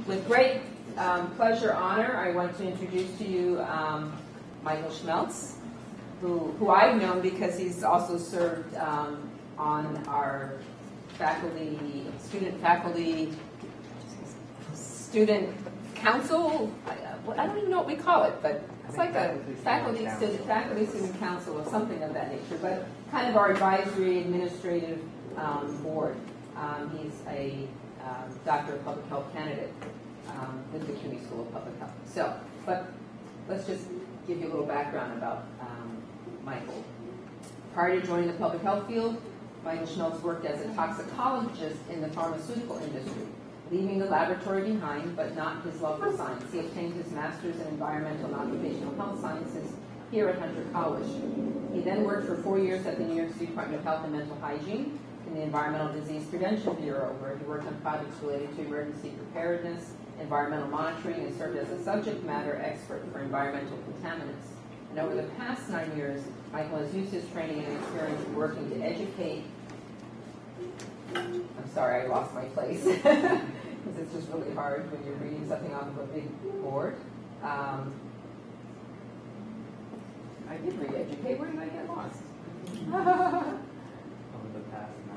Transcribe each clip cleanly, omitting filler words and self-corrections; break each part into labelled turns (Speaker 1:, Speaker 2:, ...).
Speaker 1: With great pleasure, honor, I want to introduce to you Michael Schmeltz, who I've known because he's also served on our student council. I don't even know what we call it, but it's like a faculty student council or something of that nature, but kind of our advisory administrative board. He's a Doctor of Public Health candidate with the CUNY School of Public Health. So, but let's just give you a little background about Michael. Prior to joining the public health field, Michael Schmeltz worked as a toxicologist in the pharmaceutical industry, leaving the laboratory behind, but not his love for science. He obtained his master's in environmental and occupational health sciences here at Hunter College. He then worked for 4 years at the New York City Department of Health and Mental Hygiene in the Environmental Disease Prevention Bureau, where he worked on projects related to emergency preparedness, environmental monitoring, and served as a subject matter expert for environmental contaminants. And over the past 9 years, Michael has used his training and experience working to educate. I'm sorry, I lost my place, because it's just really hard when you're reading something off of a big board. I did re-educate. Where did I get lost?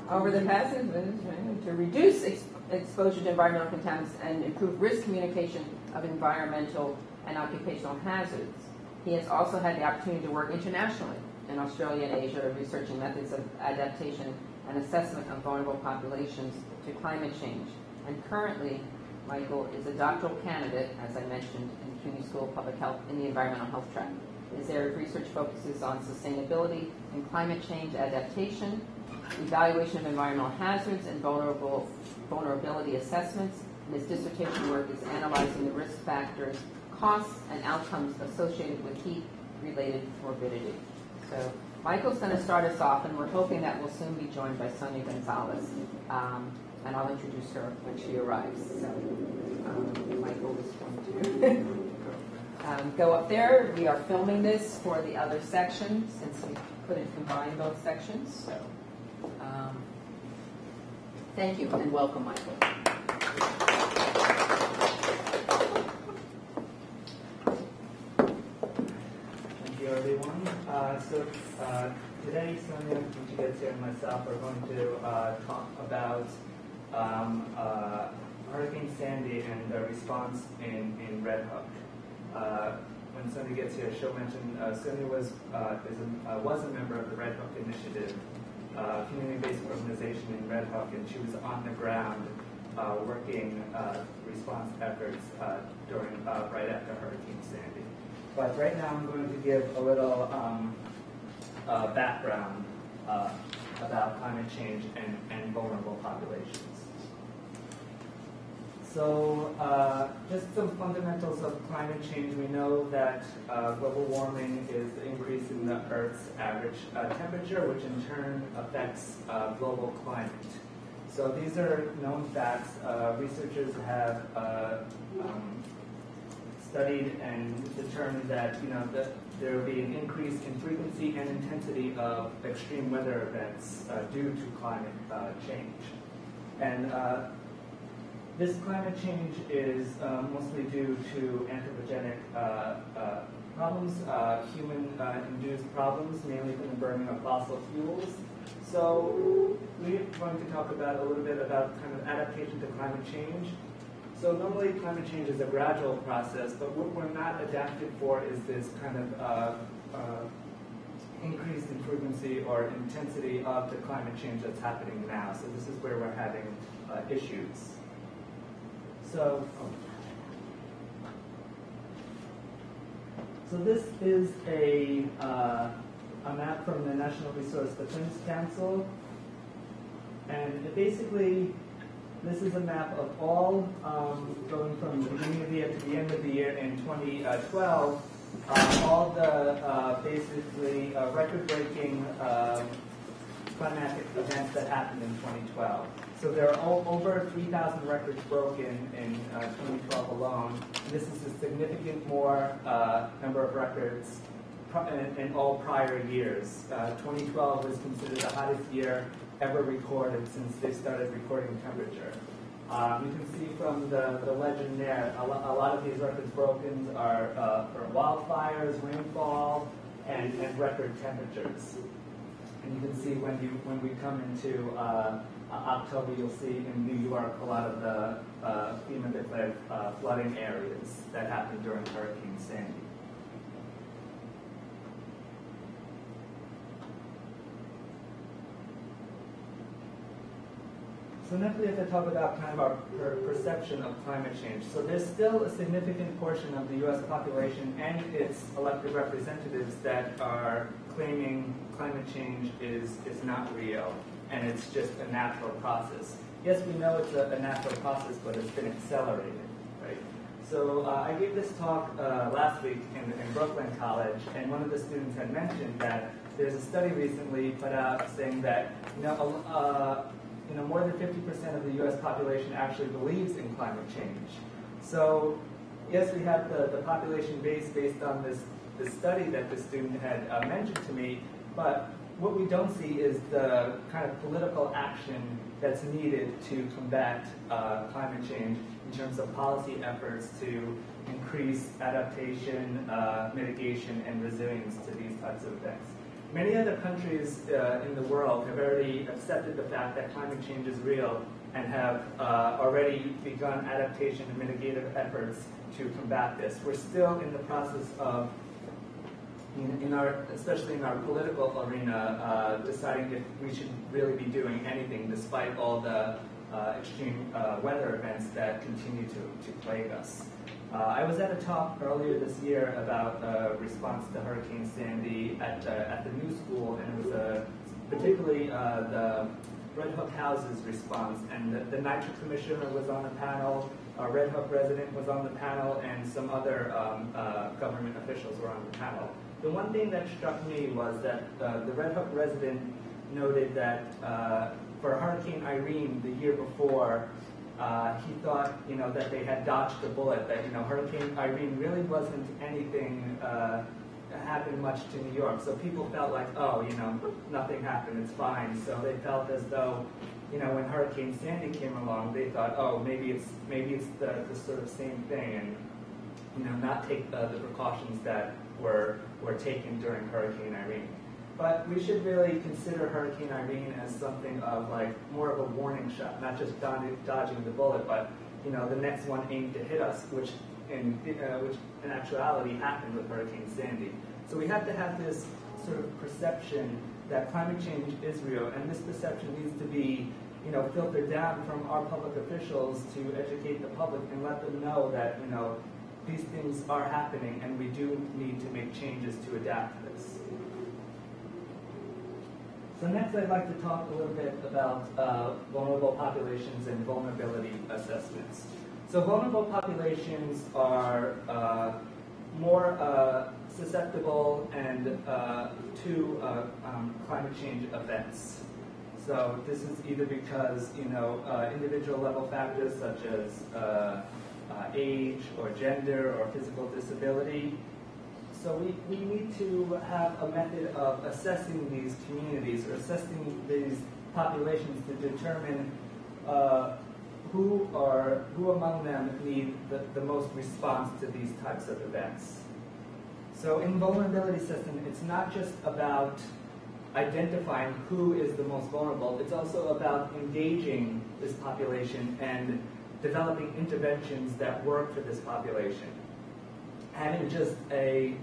Speaker 1: Over the past, to reduce exposure to environmental contaminants and improve risk communication of environmental and occupational hazards. He has also had the opportunity to work internationally in Australia and Asia, researching methods of adaptation and assessment of vulnerable populations to climate change. And currently, Michael is a doctoral candidate, as I mentioned, in CUNY School of Public Health in the environmental health track. His area of research focuses on sustainability and climate change adaptation, evaluation of environmental hazards and vulnerability assessments. And his dissertation work is analyzing the risk factors, costs, and outcomes associated with heat-related morbidity. So Michael's going to start us off, and we're hoping that we'll soon be joined by Sonia Gonzalez. And I'll introduce her when she arrives. So Michael is going to go up there. We are filming this for the other section since we couldn't combine both sections. So thank you and welcome, Michael.
Speaker 2: Thank you, everyone. Today, Sonia Gonzalez and myself are going to talk about Hurricane Sandy and the response in Red Hook. When Sonia gets here, she'll mention Sonia was a member of the Red Hook Initiative, community-based organization in Red Hook, and she was on the ground working response efforts right after Hurricane Sandy. But right now I'm going to give a little background about climate change and vulnerable populations. So just some fundamentals of climate change. We know that global warming is the increase in the Earth's average temperature, which in turn affects global climate. So these are known facts. Researchers have studied and determined that there will be an increase in frequency and intensity of extreme weather events due to climate change. And this climate change is mostly due to anthropogenic problems, human-induced problems, mainly from the burning of fossil fuels. So we're going to talk about a little bit about kind of adaptation to climate change. So normally climate change is a gradual process, but what we're not adapted for is this kind of increase in frequency or intensity of the climate change that's happening now. So this is where we're having issues. So this is a map from the National Resource Defense Council, and this is a map of all, going from the beginning of the year to the end of the year in 2012, all the basically record-breaking climatic events that happened in 2012. So there are over 3,000 records broken in 2012 alone. And this is a significant more number of records in all prior years. 2012 is considered the hottest year ever recorded since they started recording temperature. You can see from the legend there, a lot of these records broken are for wildfires, rainfall, and record temperatures. And you can see when we come into October, you'll see in New York a lot of the FEMA declared flooding areas that happened during Hurricane Sandy. So next we have to talk about kind of our perception of climate change. So there's still a significant portion of the U.S. population and its elected representatives that are claiming climate change is not real and it's just a natural process. Yes, we know it's a natural process, but it's been accelerated, right? So I gave this talk last week in Brooklyn College, and one of the students had mentioned that there's a study recently put out saying that more than 50% of the U.S. population actually believes in climate change. So yes, we have the population base based on this study that the student had mentioned to me, but what we don't see is the kind of political action that's needed to combat climate change in terms of policy efforts to increase adaptation, mitigation, and resilience to these types of events. Many other countries in the world have already accepted the fact that climate change is real and have already begun adaptation and mitigative efforts to combat this. We're still in the process of, especially in our political arena, deciding if we should really be doing anything despite all the extreme weather events that continue to plague us. I was at a talk earlier this year about response to Hurricane Sandy at the New School, and it was particularly the Red Hook House's response. And the NYCHA commissioner was on the panel, a Red Hook resident was on the panel, and some other government officials were on the panel. The one thing that struck me was that the Red Hook resident noted that for Hurricane Irene the year before, he thought, that they had dodged a bullet, that, Hurricane Irene really wasn't anything happened much to New York. So people felt like, oh, nothing happened, it's fine. So they felt as though, when Hurricane Sandy came along, they thought, oh, maybe it's the sort of same thing, and, not take the precautions that were taken during Hurricane Irene. But we should really consider Hurricane Irene as something of more of a warning shot, not just dodging the bullet, but the next one aimed to hit us, which in actuality happened with Hurricane Sandy. So we have to have this sort of perception that climate change is real, and this perception needs to be filtered down from our public officials to educate the public and let them know that these things are happening, and we do need to make changes to adapt to this. So next I'd like to talk a little bit about vulnerable populations and vulnerability assessments. So vulnerable populations are more susceptible and to climate change events. So this is either because individual level factors such as age or gender or physical disability. So we need to have a method of assessing these communities or assessing these populations to determine who among them need the most response to these types of events. So in vulnerability assessment, it's not just about identifying who is the most vulnerable, it's also about engaging this population and developing interventions that work for this population. Having just an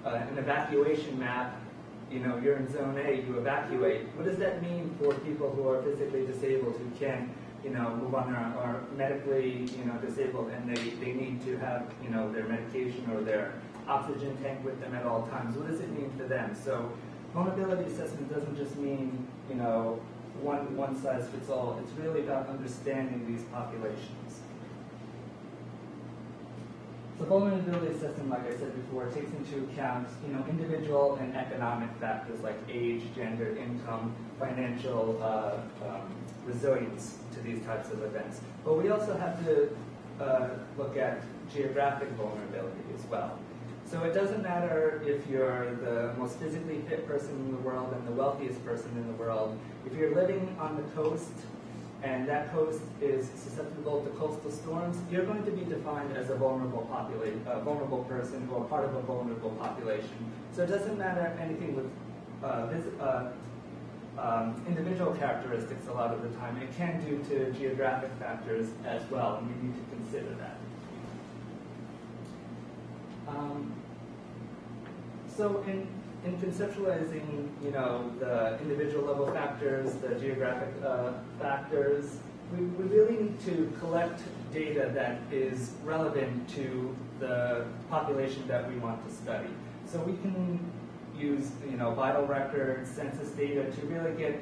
Speaker 2: evacuation map, you're in zone A, you evacuate. What does that mean for people who are physically disabled, who can't, move on their own, or medically, disabled, and they need to have, their medication or their oxygen tank with them at all times? What does it mean for them? So vulnerability assessment doesn't just mean, one size fits all. It's really about understanding these populations. So vulnerability assessment, like I said before, takes into account, individual and economic factors like age, gender, income, financial resilience to these types of events. But we also have to look at geographic vulnerability as well. So it doesn't matter if you're the most physically fit person in the world and the wealthiest person in the world. If you're living on the coast and that coast is susceptible to coastal storms, you're going to be defined as a vulnerable person or part of a vulnerable population. So it doesn't matter anything with individual characteristics a lot of the time. It can due to geographic factors as well, and we need to consider that. So in conceptualizing, the individual level factors, the geographic factors, we really need to collect data that is relevant to the population that we want to study. So we can use, vital records, census data to really get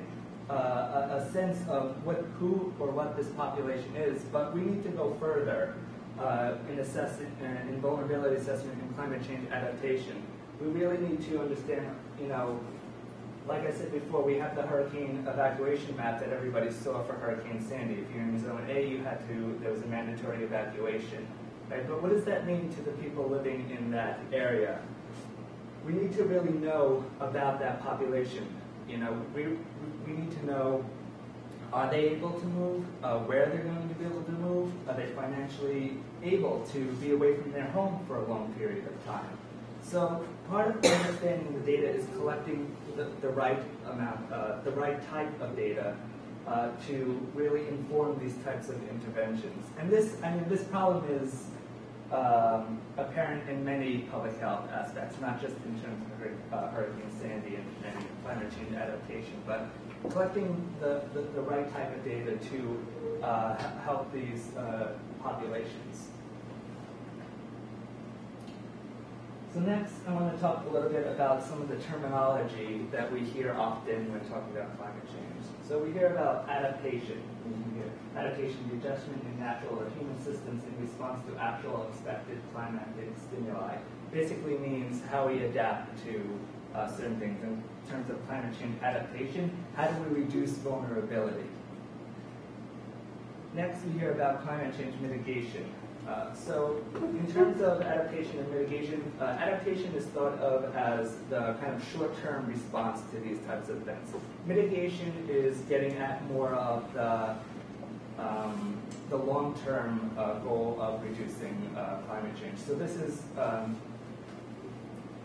Speaker 2: a sense of who or what this population is. But we need to go further in vulnerability assessment and climate change adaptation. We really need to understand, like I said before, we have the hurricane evacuation map that everybody saw for Hurricane Sandy. If you're in Zone A, there was a mandatory evacuation, right? But what does that mean to the people living in that area? We need to really know about that population. We need to know, are they able to move? Where they're going to be able to move? Are they financially able to be away from their home for a long period of time? So part of understanding the data is collecting the right amount, the right type of data to really inform these types of interventions. And this problem is apparent in many public health aspects, not just in terms of Hurricane Sandy and climate change adaptation, but collecting the right type of data to help these populations. So next, I want to talk a little bit about some of the terminology that we hear often when talking about climate change. So we hear about adaptation. Adaptation, the adjustment in natural or human systems in response to actual expected climatic stimuli. Basically means how we adapt to certain things. In terms of climate change adaptation, how do we reduce vulnerability? Next, we hear about climate change mitigation. So in terms of adaptation and mitigation, adaptation is thought of as the kind of short-term response to these types of events. Mitigation is getting at more of the long-term goal of reducing climate change. So this is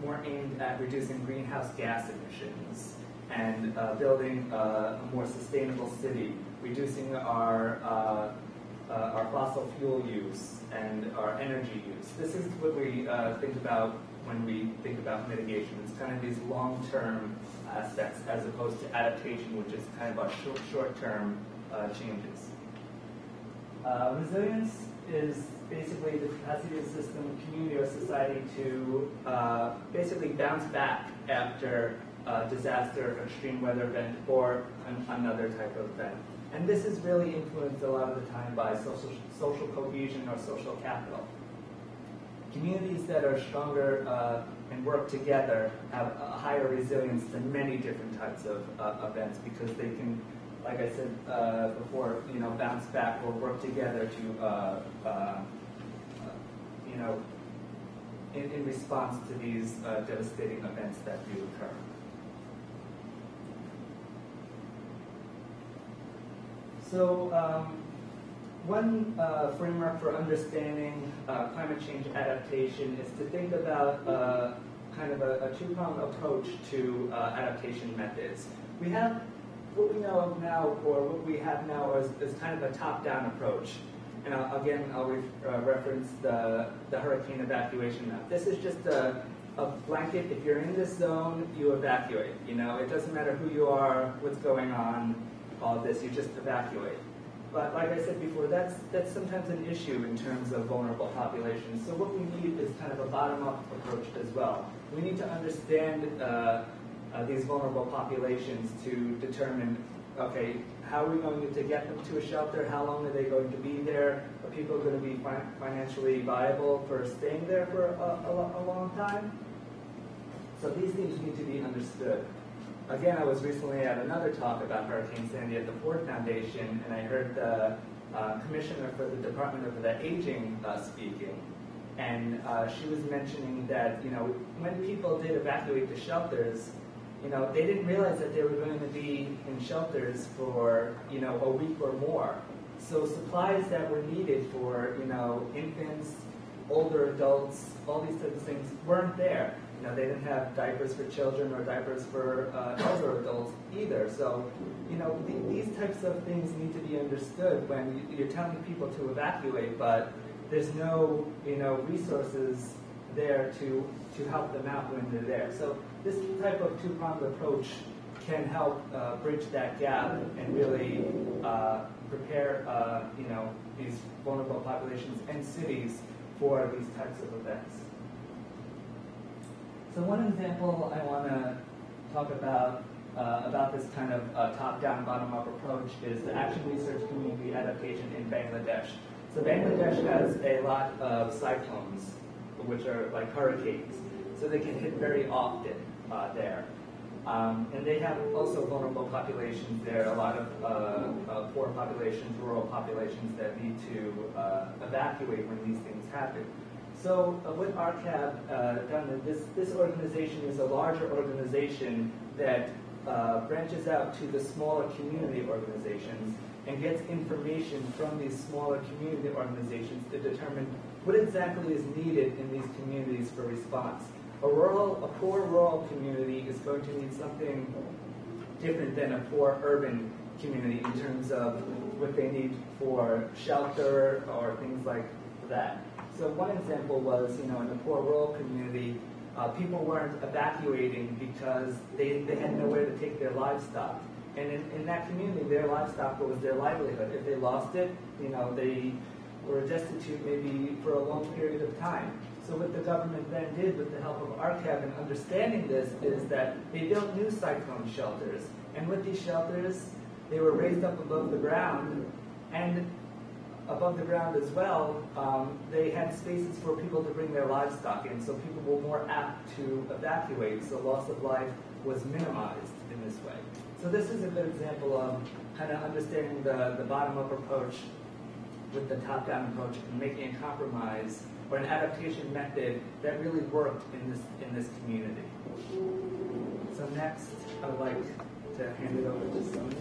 Speaker 2: more aimed at reducing greenhouse gas emissions and building a more sustainable city, reducing our fossil fuel use and our energy use. This is what we think about when we think about mitigation. It's kind of these long-term aspects as opposed to adaptation, which is kind of a short-term changes. Resilience is basically the capacity of the system, community, or society to basically bounce back after a disaster, extreme weather event, or another type of event. And this is really influenced a lot of the time by social cohesion or social capital. Communities that are stronger and work together have a higher resilience than many different types of events because they can, like I said before, bounce back or work together to, in response to these devastating events that do occur. So one framework for understanding climate change adaptation is to think about kind of a two-pronged approach to adaptation methods. We have what we know of now, or what we have now is kind of a top-down approach. And again, I'll reference the hurricane evacuation map. This is just a blanket. If you're in this zone, you evacuate. It doesn't matter who you are, what's going on, all of this, you just evacuate. But like I said before, that's sometimes an issue in terms of vulnerable populations. So what we need is kind of a bottom-up approach as well. We need to understand these vulnerable populations to determine, okay, how are we going to get them to a shelter? How long are they going to be there? Are people going to be financially viable for staying there for a long time? So these things need to be understood. Again, I was recently at another talk about Hurricane Sandy at the Ford Foundation, and I heard the commissioner for the Department of the Aging speaking, and she was mentioning that when people did evacuate the shelters, they didn't realize that they were going to be in shelters for, a week or more. So supplies that were needed for, infants, older adults, all these types of things weren't there. They didn't have diapers for children or diapers for elder adults either. So, these types of things need to be understood when you're telling people to evacuate, but there's no, resources there to help them out when they're there. So this type of two-pronged approach can help bridge that gap and really prepare, these vulnerable populations and cities for these types of events. So one example I want to talk about this kind of top-down, bottom-up approach is the Action Research Community Adaptation in Bangladesh. So Bangladesh has a lot of cyclones, which are like hurricanes, so they can hit very often there. And they have also vulnerable populations there, a lot of poor populations, rural populations that need to evacuate when these things happen. So what ARCAB done, this organization is a larger organization that branches out to the smaller community organizations and gets information from these smaller community organizations to determine what exactly is needed in these communities for response. A poor rural community is going to need something different than a poor urban community in terms of what they need for shelter or things like that. So one example was, in the poor rural community, people weren't evacuating because they had nowhere to take their livestock. And in that community, their livestock was their livelihood. If they lost it, they were destitute maybe for a long period of time. So what the government then did with the help of ARCAB and understanding this is that they built new cyclone shelters. And with these shelters, they were raised up above the ground, and above the ground as well, they had spaces for people to bring their livestock in, so people were more apt to evacuate, so loss of life was minimized in this way. So this is a good example of kind of understanding the bottom-up approach with the top-down approach and making a compromise or an adaptation method that really worked in this community. So next, I would like to hand it over to Sonia.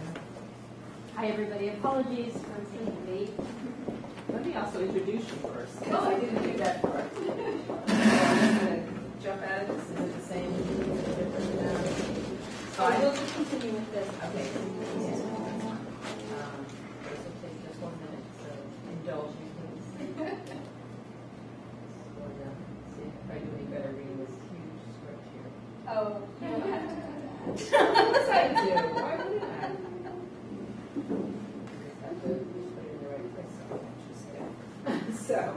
Speaker 3: Hi everybody, apologies for being late.
Speaker 1: Let me also introduce you first, because I didn't do that first. I'm going to jump at it. Is it the same?
Speaker 3: So we'll just continue with this.
Speaker 1: Okay. This will take just 1 minute, so indulge me, please. See if I do any better reading this huge script here.
Speaker 3: Oh,
Speaker 1: You don't have to. Yes, I do. Why would I? So,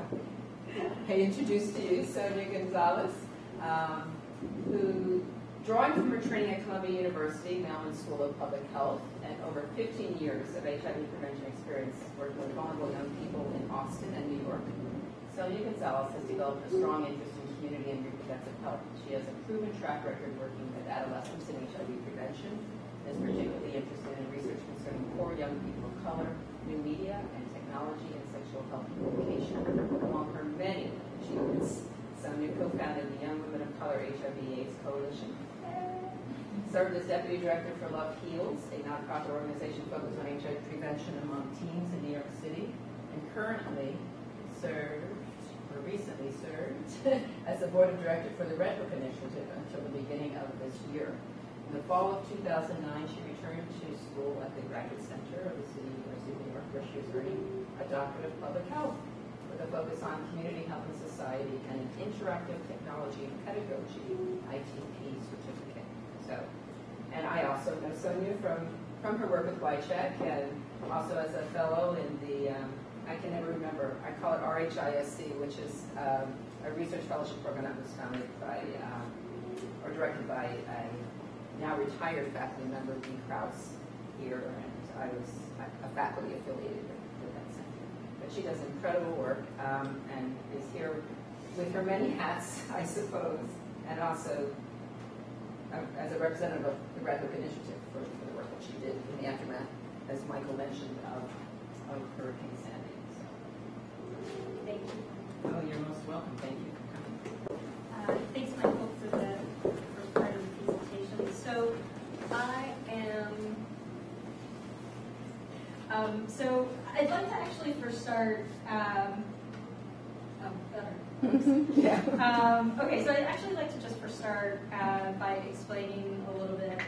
Speaker 1: I introduce to you Sonia Gonzalez, who, drawing from her training at Columbia University, Mailman School of Public Health, and over 15 years of HIV prevention experience working with vulnerable young people in Austin and New York, Sonia Gonzalez has developed a strong interest in community and reproductive health. She has a proven track record working with adolescents in HIV prevention, and is particularly interested in research concerning poor young people of color, new media, and technology and sexual health communication. Among her many achievements, Sonia co-founded the Young Women of Color HIV/AIDS Coalition, served as Deputy Director for Love Heals, a nonprofit organization focused on HIV prevention among teens in New York City, and currently recently served as the Board of Director for the Red Book Initiative until the beginning of this year. In the fall of 2009, she returned to school at the Graduate Center of the City University of New York, where she is earning a Doctorate of Public Health with a focus on community health and society and an interactive technology and pedagogy ITP certificate. So, and I also know Sonia from her work with YCHEC and also as a fellow in the, I can never remember, I call it RHISC, which is a research fellowship program that was founded by, or directed by a now retired faculty member, Dee Krause, here, and I was a faculty affiliated with that center. But she does incredible work and is here with her many hats, I suppose, and also as a representative of the Red Book Initiative for the work that she did in the aftermath, as Michael mentioned, of Hurricane Sandy. So.
Speaker 3: thank you.
Speaker 1: Oh, you're most welcome. Thank you for coming.
Speaker 3: Thanks, Michael, for the first part of the presentation. So So I'd like to actually first start.
Speaker 1: Yeah.
Speaker 3: Okay, so I'd actually like to just first start by explaining a little bit.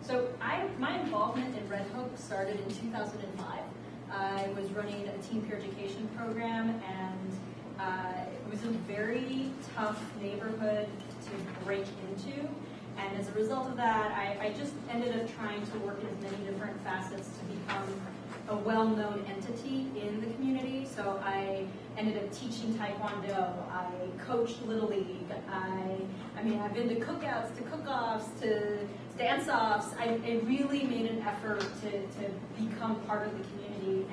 Speaker 3: So my involvement in Red Hook started in 2005. I was running a teen peer education program, and it was a very tough neighborhood to break into. And as a result of that, I just ended up trying to work in as many different facets to become a well-known entity in the community. So I ended up teaching Taekwondo. I coached Little League. I've been to cookouts, to cook-offs, to dance-offs. I really made an effort to become part of the community.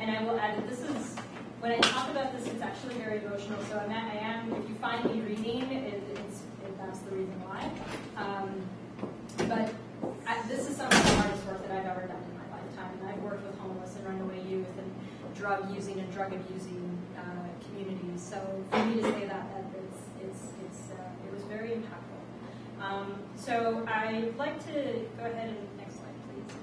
Speaker 3: And I will add that this is, when I talk about this, it's actually very emotional. So I am, if you find me reading, that's the reason why. This is some of the hardest work that I've ever done in my lifetime. And I've worked with homeless and runaway youth and drug using and drug abusing communities. So for me to say that it was very impactful. So I'd like to go ahead and next slide, please.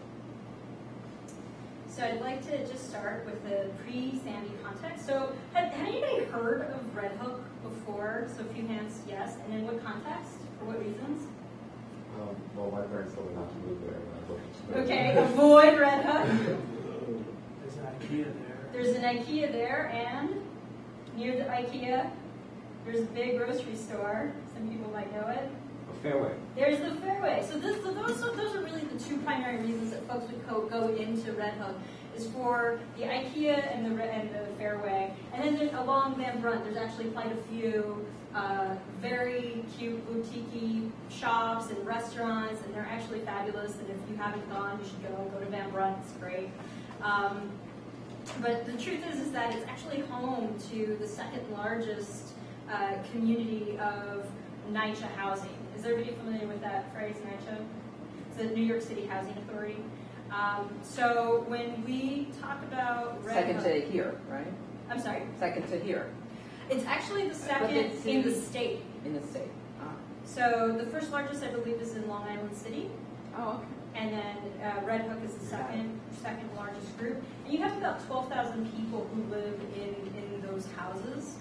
Speaker 3: So I'd like to just start with the pre-Sandy context. So had anybody heard of Red Hook before? So a few hands, yes. And in what context? For what reasons?
Speaker 4: Well, my parents told me not to move there.
Speaker 3: Okay, avoid Red Hook.
Speaker 2: There's an IKEA there.
Speaker 3: There's an IKEA there, and near the IKEA, there's a big grocery store. Some people might know it.
Speaker 4: A Fairway.
Speaker 3: There's the Fairway. So those are really the two primary reasons that folks would go into Red Hook, is for the IKEA and the Fairway. And then along Van Brunt, there's actually quite a few very cute boutique shops and restaurants, and they're actually fabulous. And if you haven't gone, you should go to Van Brunt. It's great. But the truth is that it's actually home to the second largest community of NYCHA housing. Is everybody familiar with that phrase, NYCHA? It's the New York City Housing Authority. So when we talk about Red
Speaker 1: Second
Speaker 3: Hook,
Speaker 1: to here, right?
Speaker 3: I'm sorry?
Speaker 1: Second to here
Speaker 3: It's actually the second in the state.
Speaker 1: in the state.
Speaker 3: So the first largest, I believe, is in Long Island City.
Speaker 1: Oh, okay.
Speaker 3: And then Red Hook is the second largest group. And you have about 12,000 people who live in those houses.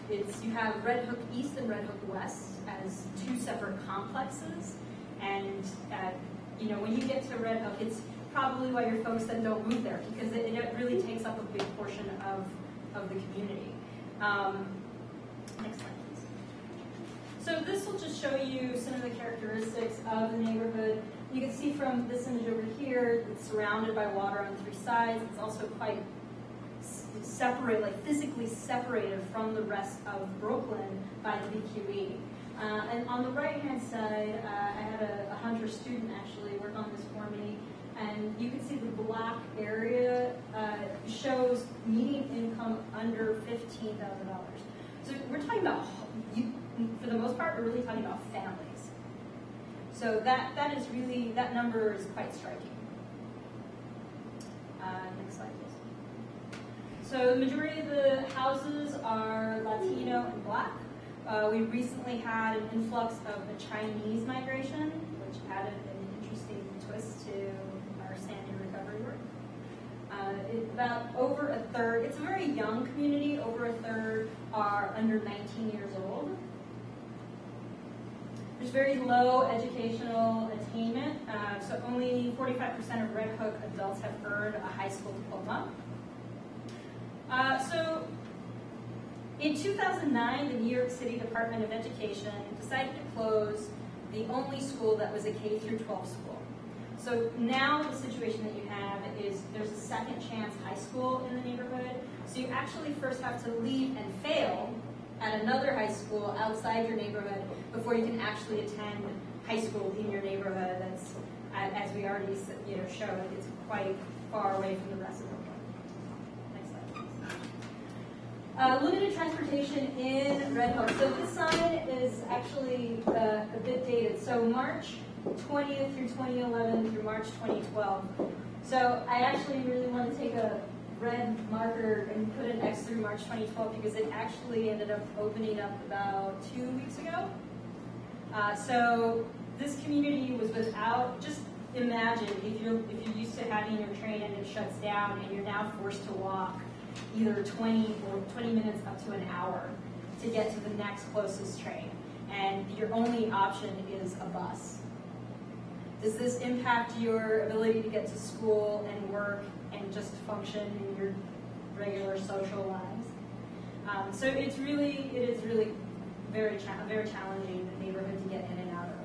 Speaker 3: You have Red Hook East and Red Hook West as two separate complexes. And when you get to Red Hook, it's probably why your folks then don't move there, because it really takes up a big portion of the community. Next slide, please. So this will just show you some of the characteristics of the neighborhood. You can see from this image over here, it's surrounded by water on three sides. It's also quite separate, like physically separated from the rest of Brooklyn by the BQE. And on the right-hand side, I had a Hunter student actually work on this for me, and you can see the black area shows median income under $15,000. So we're talking about, for the most part, we're really talking about families. So that is really, that number is quite striking. Next slide, please. So the majority of the houses are Latino and Black. We recently had an influx of a Chinese migration, which added an interesting twist to our Sandy recovery work. About over a third, it's a very young community, over a third are under 19 years old. There's very low educational attainment, so only 45% of Red Hook adults have earned a high school diploma. So in 2009, the New York City Department of Education decided to close the only school that was a K-12 school. So now the situation that you have is there's a second chance high school in the neighborhood. So you actually first have to leave and fail at another high school outside your neighborhood before you can actually attend high school in your neighborhood. That's, as we already showed, it's quite far away from the rest of Brooklyn. Next slide, please. Limited transportation in Red Hook. So this sign is actually a bit dated. So March 20th through 2011 through March 2012. So I actually really want to take a red marker and put an X through March 2012 because it actually ended up opening up about 2 weeks ago. So this community was without, just imagine if you're used to having your train and it shuts down and you're now forced to walk either 20 minutes up to an hour to get to the next closest train, and your only option is a bus. Does this impact your ability to get to school and work and just function in your regular social lives? So it is really very challenging neighborhood to get in and out of.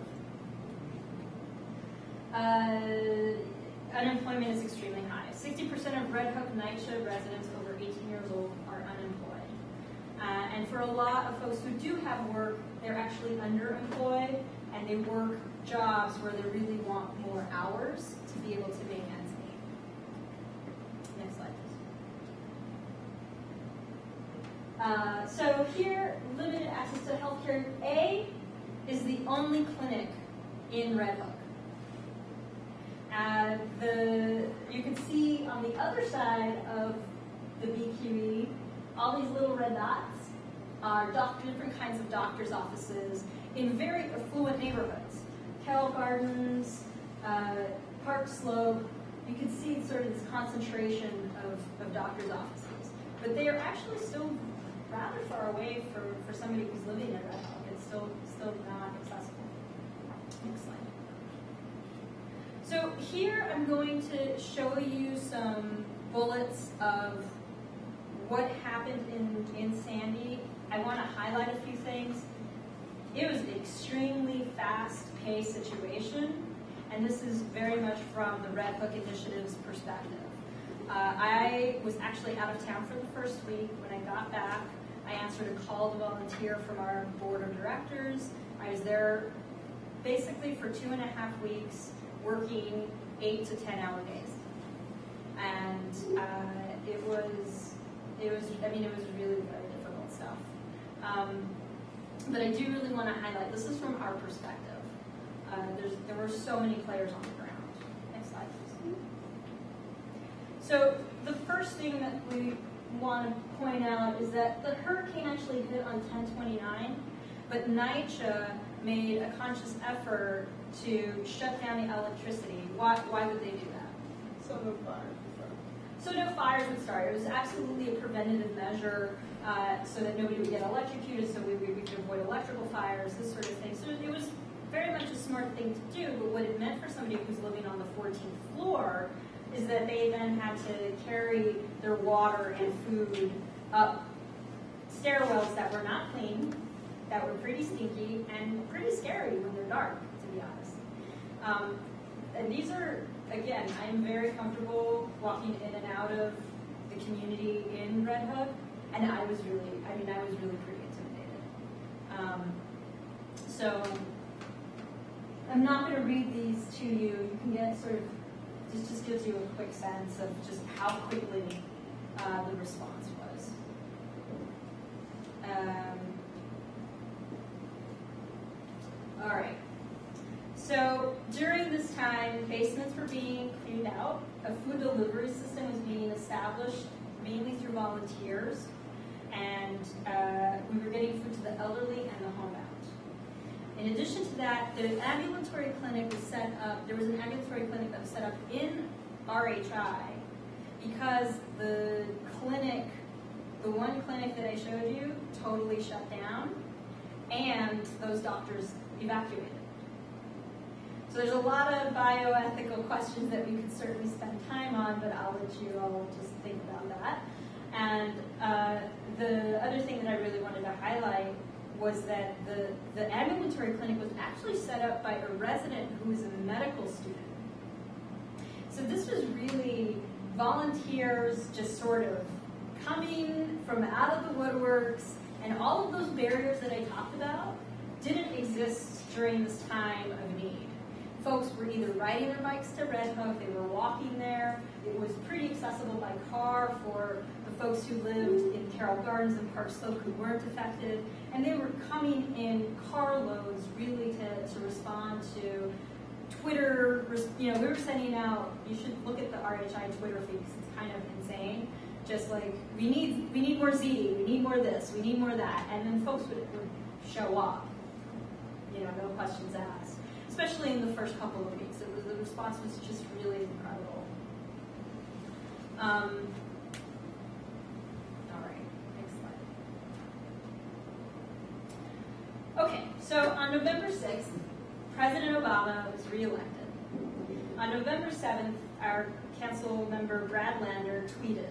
Speaker 3: Unemployment is extremely high. 60% of Red Hook NYCHA residents over 18 years old are unemployed. And for a lot of folks who do have work, they're actually underemployed, and they work jobs where they really want more hours to be able to make ends meet. Next slide, please. So here, limited access to healthcare. A is the only clinic in Red Hook. You can see on the other side of the BQE, all these little red dots are different kinds of doctor's offices in very affluent neighborhoods. Carroll Gardens, Park Slope. You can see sort of this concentration of doctor's offices. But they are actually still rather far away for somebody who's living in Red Hook. It's still not accessible. Next slide. So here I'm going to show you some bullets of what happened in Sandy. I want to highlight a few things. It was an extremely fast-paced situation, and this is very much from the Red Hook Initiative's perspective. I was actually out of town for the first week. When I got back, I answered a call to volunteer from our board of directors. I was there basically for 2.5 weeks, working 8 to 10 hour days. And it was really very difficult stuff. But I do really want to highlight, this is from our perspective. There were so many players on the ground. Next slide, please. So the first thing that we want to point out is that the hurricane actually hit on 10/29, but NYCHA made a conscious effort to shut down the electricity. Why would they do that?
Speaker 5: So no fires would start.
Speaker 3: So no fires would start. It was absolutely a preventative measure so that nobody would get electrocuted, so we could avoid electrical fires, this sort of thing. So it was very much a smart thing to do, but what it meant for somebody who's living on the 14th floor is that they then had to carry their water and food up stairwells that were not clean, that were pretty stinky, and pretty scary when they're dark, to be honest. And these are, again, I'm very comfortable walking in and out of the community in Red Hook, and I was really pretty intimidated. So I'm not going to read these to you. You can get sort of, this just gives you a quick sense of just how quickly the response was. All right. So during this time, basements were being cleaned out. A food delivery system was being established, mainly through volunteers, and we were getting food to the elderly and the homebound. In addition to that, the ambulatory clinic was set up. There was an ambulatory clinic that was set up in RHI because the clinic, the one clinic that I showed you, totally shut down, and those doctors evacuated. So there's a lot of bioethical questions that we could certainly spend time on, but I'll let you all just think about that. And the other thing that I really wanted to highlight was that the ambulatory clinic was actually set up by a resident who was a medical student. So this was really volunteers just sort of coming from out of the woodworks, and all of those barriers that I talked about didn't exist during this time of need. Folks were either riding their bikes to Red Hook, they were walking there. It was pretty accessible by car for the folks who lived in Carroll Gardens and Park Slope who weren't affected. And they were coming in carloads really to respond to Twitter. You know, we were sending out, you should look at the RHI Twitter feed because it's kind of insane. Just like, we need more ZD, we need more this, we need more that. And then folks would show up, you know, no questions asked. especially in the first couple of weeks. The response was just really incredible. All right, next slide. Okay, so on November 6th, President Obama was reelected. On November 7th, our council member Brad Lander tweeted,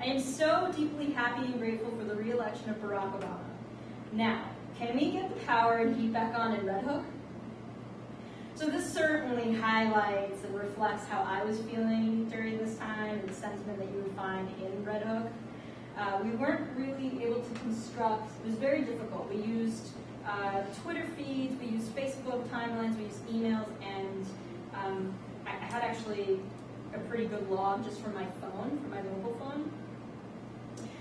Speaker 3: "I am so deeply happy and grateful for the reelection of Barack Obama. Now, can we get the power and heat back on in Red Hook?" So this certainly highlights and reflects how I was feeling during this time and the sentiment that you would find in Red Hook. We weren't really able to construct, it was very difficult. We used Twitter feeds, we used Facebook timelines, we used emails, and I had actually a pretty good log just from my phone, from my mobile phone.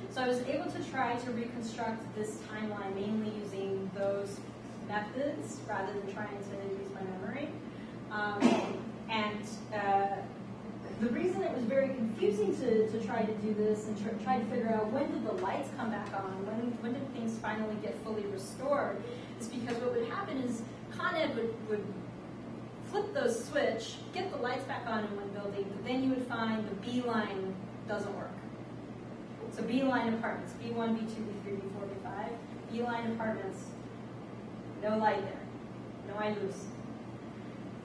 Speaker 3: So I was able to try to reconstruct this timeline mainly using those methods rather than trying to use my memory. The reason it was very confusing to try to do this and try to figure out when did the lights come back on, when did things finally get fully restored, is because what would happen is Con Ed would flip those switch, get the lights back on in one building, but then you would find the B line doesn't work. So B line apartments, B1, B2, B3, B4, B5, B line apartments, no light there, no luz.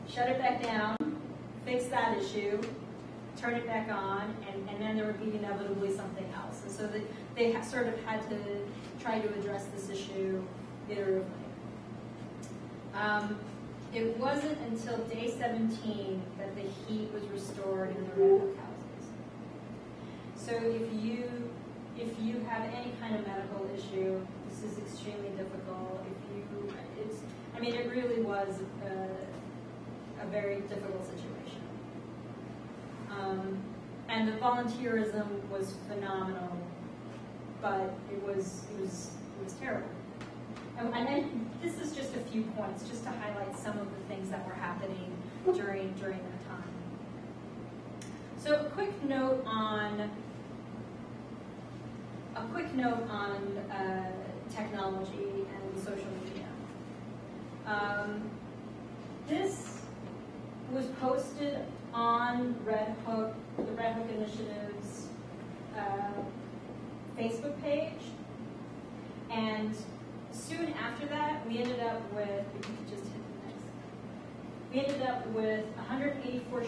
Speaker 3: Shut it back down, fix that issue, turn it back on, and then there would be inevitably something else. And so they sort of had to try to address this issue iteratively. It wasn't until day 17 that the heat was restored in the Red Hook houses. So if you have any kind of medical issue, this is extremely difficult. It really was a very difficult situation. And the volunteerism was phenomenal, but it was terrible. And then this is just a few points, just to highlight some of the things that were happening during that time. So a quick note on technology and social media. This was posted on Red Hook, the Red Hook Initiative's Facebook page, and soon after that, we ended up with, if you could just hit the next, we ended up with 184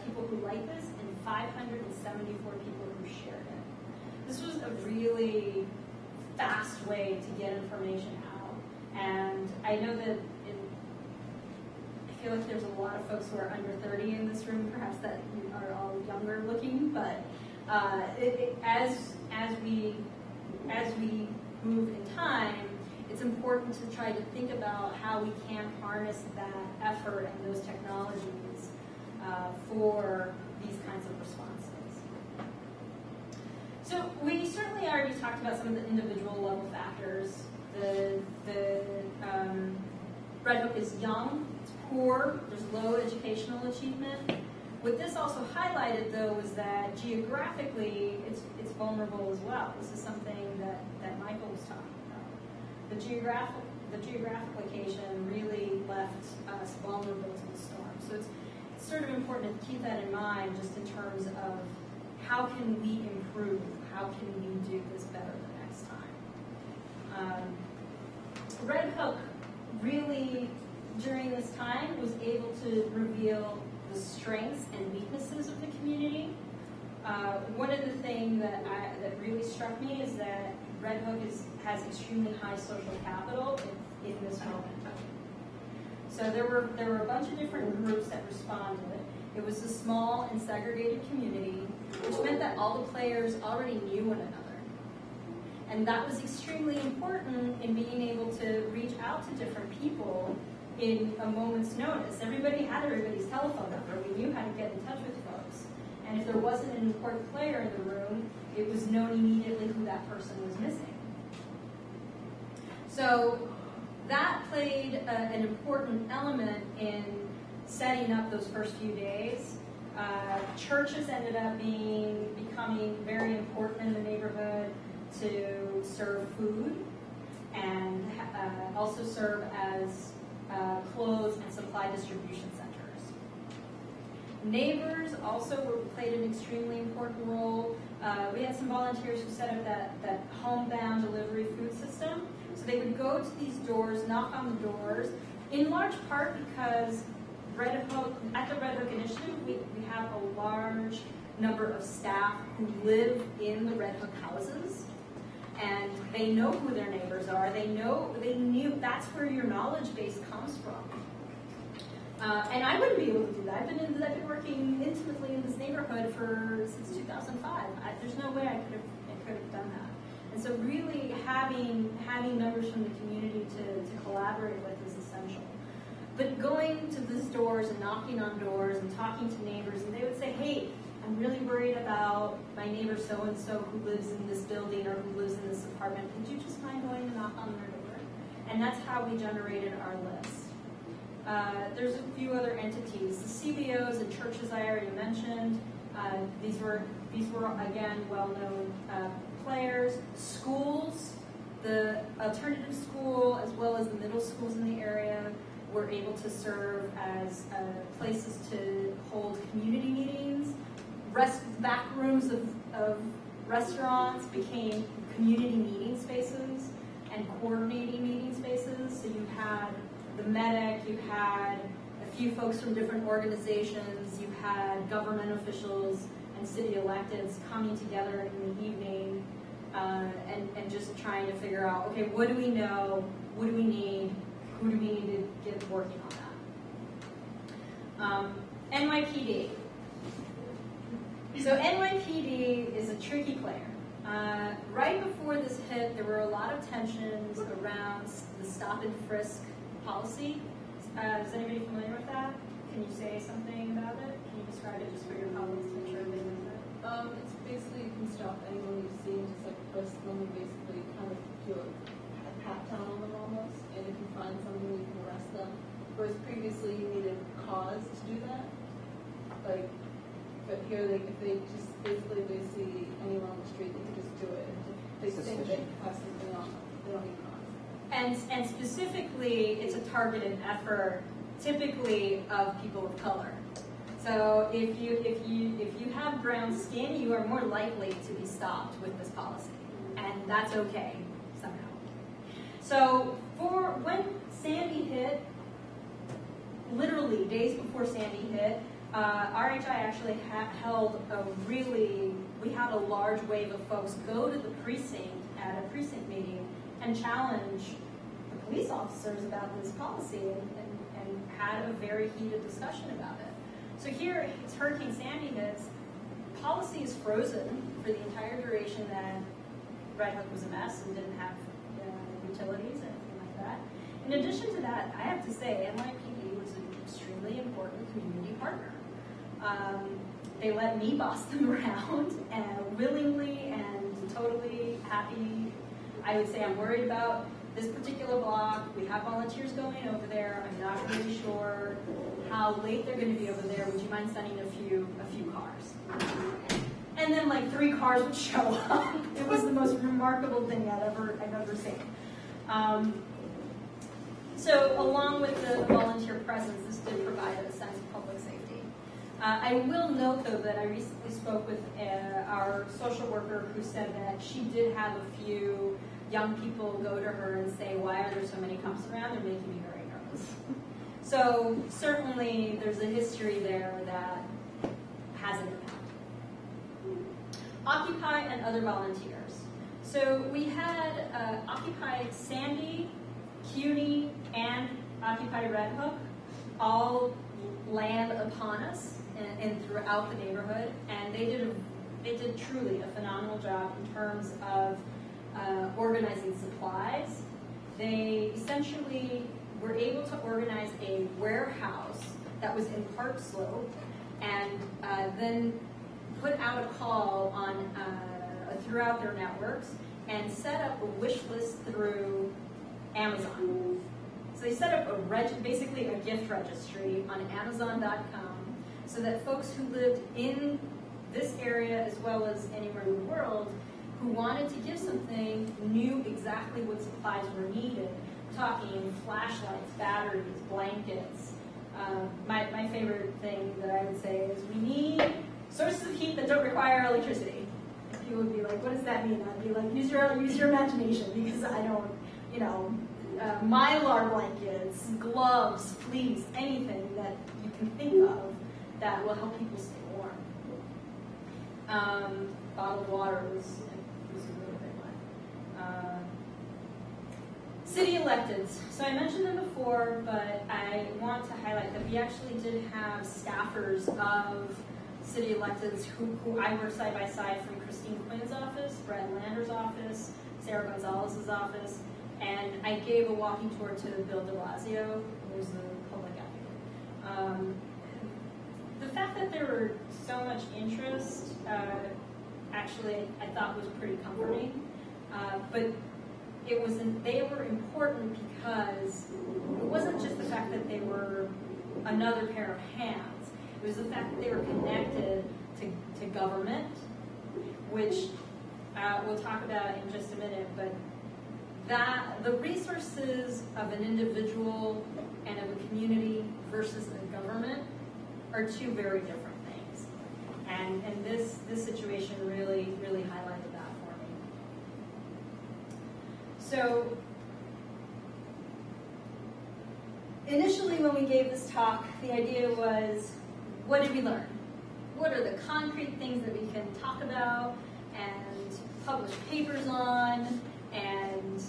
Speaker 3: people who liked this and 574 people who shared it. This was a really fast way to get information out, and I know that I feel like there's a lot of folks who are under 30 in this room, perhaps that are all younger looking, but as we move in time, it's important to try to think about how we can harness that effort and those technologies for these kinds of responses. So we certainly already talked about some of the individual level factors. The Red Hook is young, it's poor, there's low educational achievement. What this also highlighted, though, was that geographically it's vulnerable as well. This is something that Michael was talking about. The geographic location really left us vulnerable to the storm. So it's sort of important to keep that in mind, just in terms of how can we improve, how can we do this better the next time. Red Hook really, during this time, was able to reveal the strengths and weaknesses of the community. One of the things that really struck me is that Red Hook has extremely high social capital in this moment. So there were a bunch of different groups that responded. It was a small and segregated community, which meant that all the players already knew one another. And that was extremely important in being able to reach out to different people in a moment's notice. Everybody had everybody's telephone number. We knew how to get in touch with folks. And if there wasn't an important player in the room, it was known immediately who that person was missing. So that played an important element in setting up those first few days. Churches ended up becoming very important in the neighborhood to serve food and also serve as clothes, and supply distribution centers. Neighbors also played an extremely important role. We had some volunteers who set up that homebound delivery food system. So they would go to these doors, knock on the doors, in large part because at the Red Hook Initiative, we have a large number of staff who live in the Red Hook houses, and they know who their neighbors are. They knew that's where your knowledge base comes from. And I wouldn't be able to do that. I've been working intimately in this neighborhood since 2005. There's no way I could have done that. And so really having members from the community to collaborate with is essential. But going to these doors and knocking on doors and talking to neighbors, and they would say, hey, I'm really worried about my neighbor so-and-so who lives in this building or who lives in this apartment. Would you just mind going to knock on their door? And that's how we generated our list. There's a few other entities. The CBOs and churches I already mentioned. These were again, well-known players. Schools, the alternative school as well as the middle schools in the area were able to serve as places to hold community meetings. Back rooms of restaurants became community meeting spaces and coordinating meeting spaces. So you had the medic, you had a few folks from different organizations, you had government officials and city electeds coming together in the evening and just trying to figure out, okay, what do we know, what do we need, who do we need to get working on that? NYPD. So NYPD is a tricky player. Right before this hit, there were a lot of tensions around the stop and frisk policy. Is anybody familiar with that? Can you say something about it? Can you describe it just for your colleagues to make sure they know it?
Speaker 5: It's basically you can stop anyone you see and just like press them and basically kind of do a pat down on them almost. And if you find something, you can arrest them. Whereas previously you needed cause to do that. But here if they just basically they see anyone on the street, they can just do it. If they think they have something on them, they don't need cause.
Speaker 3: And specifically, it's a targeted effort, typically of people of color. So if you have brown skin, you are more likely to be stopped with this policy, and that's okay somehow. So when Sandy hit, literally days before Sandy hit, RHI actually held we had a large wave of folks go to the precinct at a precinct meeting and challenge the police officers about this policy and had a very heated discussion about it. So here, it's Hurricane Sandy hits, policy is frozen for the entire duration that Red Hook was a mess and didn't have utilities or anything like that. In addition to that, I have to say NYPD was an extremely important community partner. They let me boss them around willingly and totally happy. I would say I'm worried about this particular block. We have volunteers going over there. I'm not really sure how late they're going to be over there. Would you mind sending a few cars? And then like 3 cars would show up. It was the most remarkable thing I've ever seen. So along with the volunteer presence, this did provide a sense of public safety. I will note, though, that I recently spoke with our social worker who said that she did have a few young people go to her and say, why are there so many cops around? They're making me very nervous. So certainly there's a history there that has an impact. Occupy and other volunteers. So we had Occupy Sandy, CUNY, and Occupy Red Hook all land upon us and throughout the neighborhood, and they did truly a phenomenal job in terms of organizing supplies. They essentially were able to organize a warehouse that was in Park Slope, and then put out a call on throughout their networks and set up a wish list through Amazon. So they set up basically a gift registry on Amazon.com so that folks who lived in this area as well as anywhere in the world who wanted to give something knew exactly what supplies were needed talking flashlights, batteries, blankets. My favorite thing that I would say is we need sources of heat that don't require electricity. People would be like, what does that mean? I'd be like, use your imagination, because I don't, Mylar blankets, gloves, fleece, anything that you can think of that will help people stay warm. Bottled water was a really big one. City electeds. So I mentioned them before, but I want to highlight that we actually did have staffers of city electeds who I worked side by side from Christine Quinn's office, Brad Lander's office, Sarah Gonzalez's office, and I gave a walking tour to Bill de Blasio, who was the public advocate. The fact that there were so much interest, actually, I thought was pretty comforting. But they were important because it wasn't just the fact that they were another pair of hands. It was the fact that they were connected to government, which we'll talk about in just a minute, but the resources of an individual and of a community versus a government are two very different things. And this situation really highlighted that for me. So initially when we gave this talk, the idea was, what did we learn? What are the concrete things that we can talk about and publish papers on, and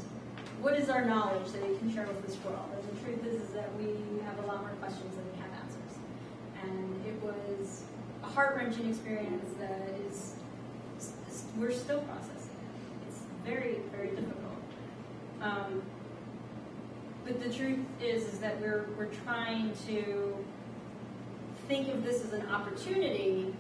Speaker 3: what is our knowledge that we can share with this world? And the truth is that we have a lot more questions than we have answers. And it was a heart-wrenching experience that we're still processing it. It's very, very difficult. But the truth is that we're trying to think of this as an opportunity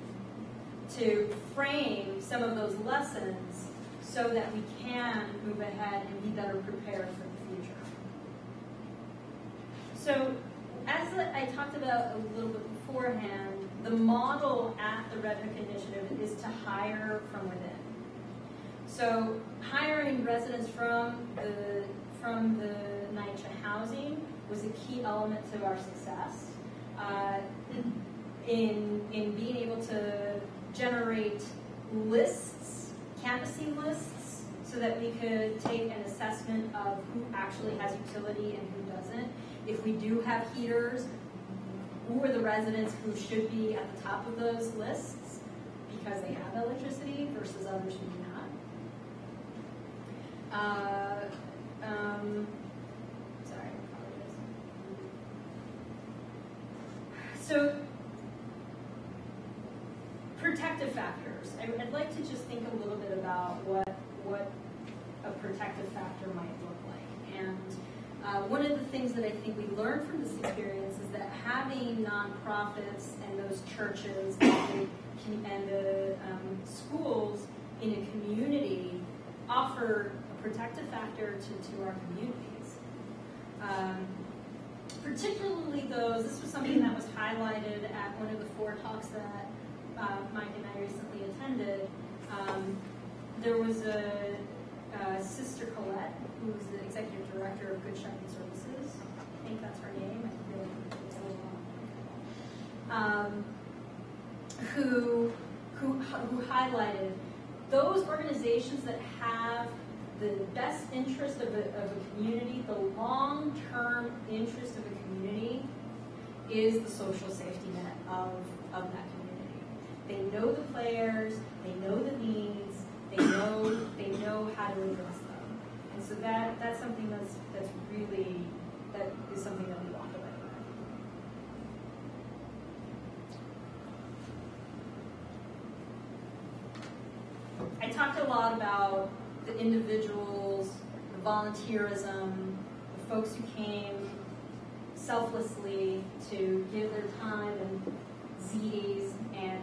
Speaker 3: to frame some of those lessons so that we can move ahead and be better prepared for the future. So, as I talked about a little bit beforehand, the model at the Red Hook Initiative is to hire from within. So, hiring residents from the NYCHA housing was a key element to our success. In being able to generate lists, canvassing lists, so that we could take an assessment of who actually has utility and who doesn't. If we do have heaters, who are the residents who should be at the top of those lists because they have electricity versus others who do not. Sorry, I apologize. So, protective factors. I'd like to just think a little bit about what a protective factor might look like. And one of the things that I think we learned from this experience is that having nonprofits and those churches and the schools in a community offer a protective factor to our communities. Particularly those, this was something that was highlighted at one of the 4 talks that Mike and I recently attended. There was a Sister Colette, who's the executive director of Good Shepherd Services. I think that's her name. Who highlighted those organizations that have the best interest of a community, the long-term interest of a community, is the social safety net of that community. They know the players, they know the needs, they know how to address them. And so that's something that is something that we walk away with. I talked a lot about the individuals, the volunteerism, the folks who came selflessly to give their time and Z's and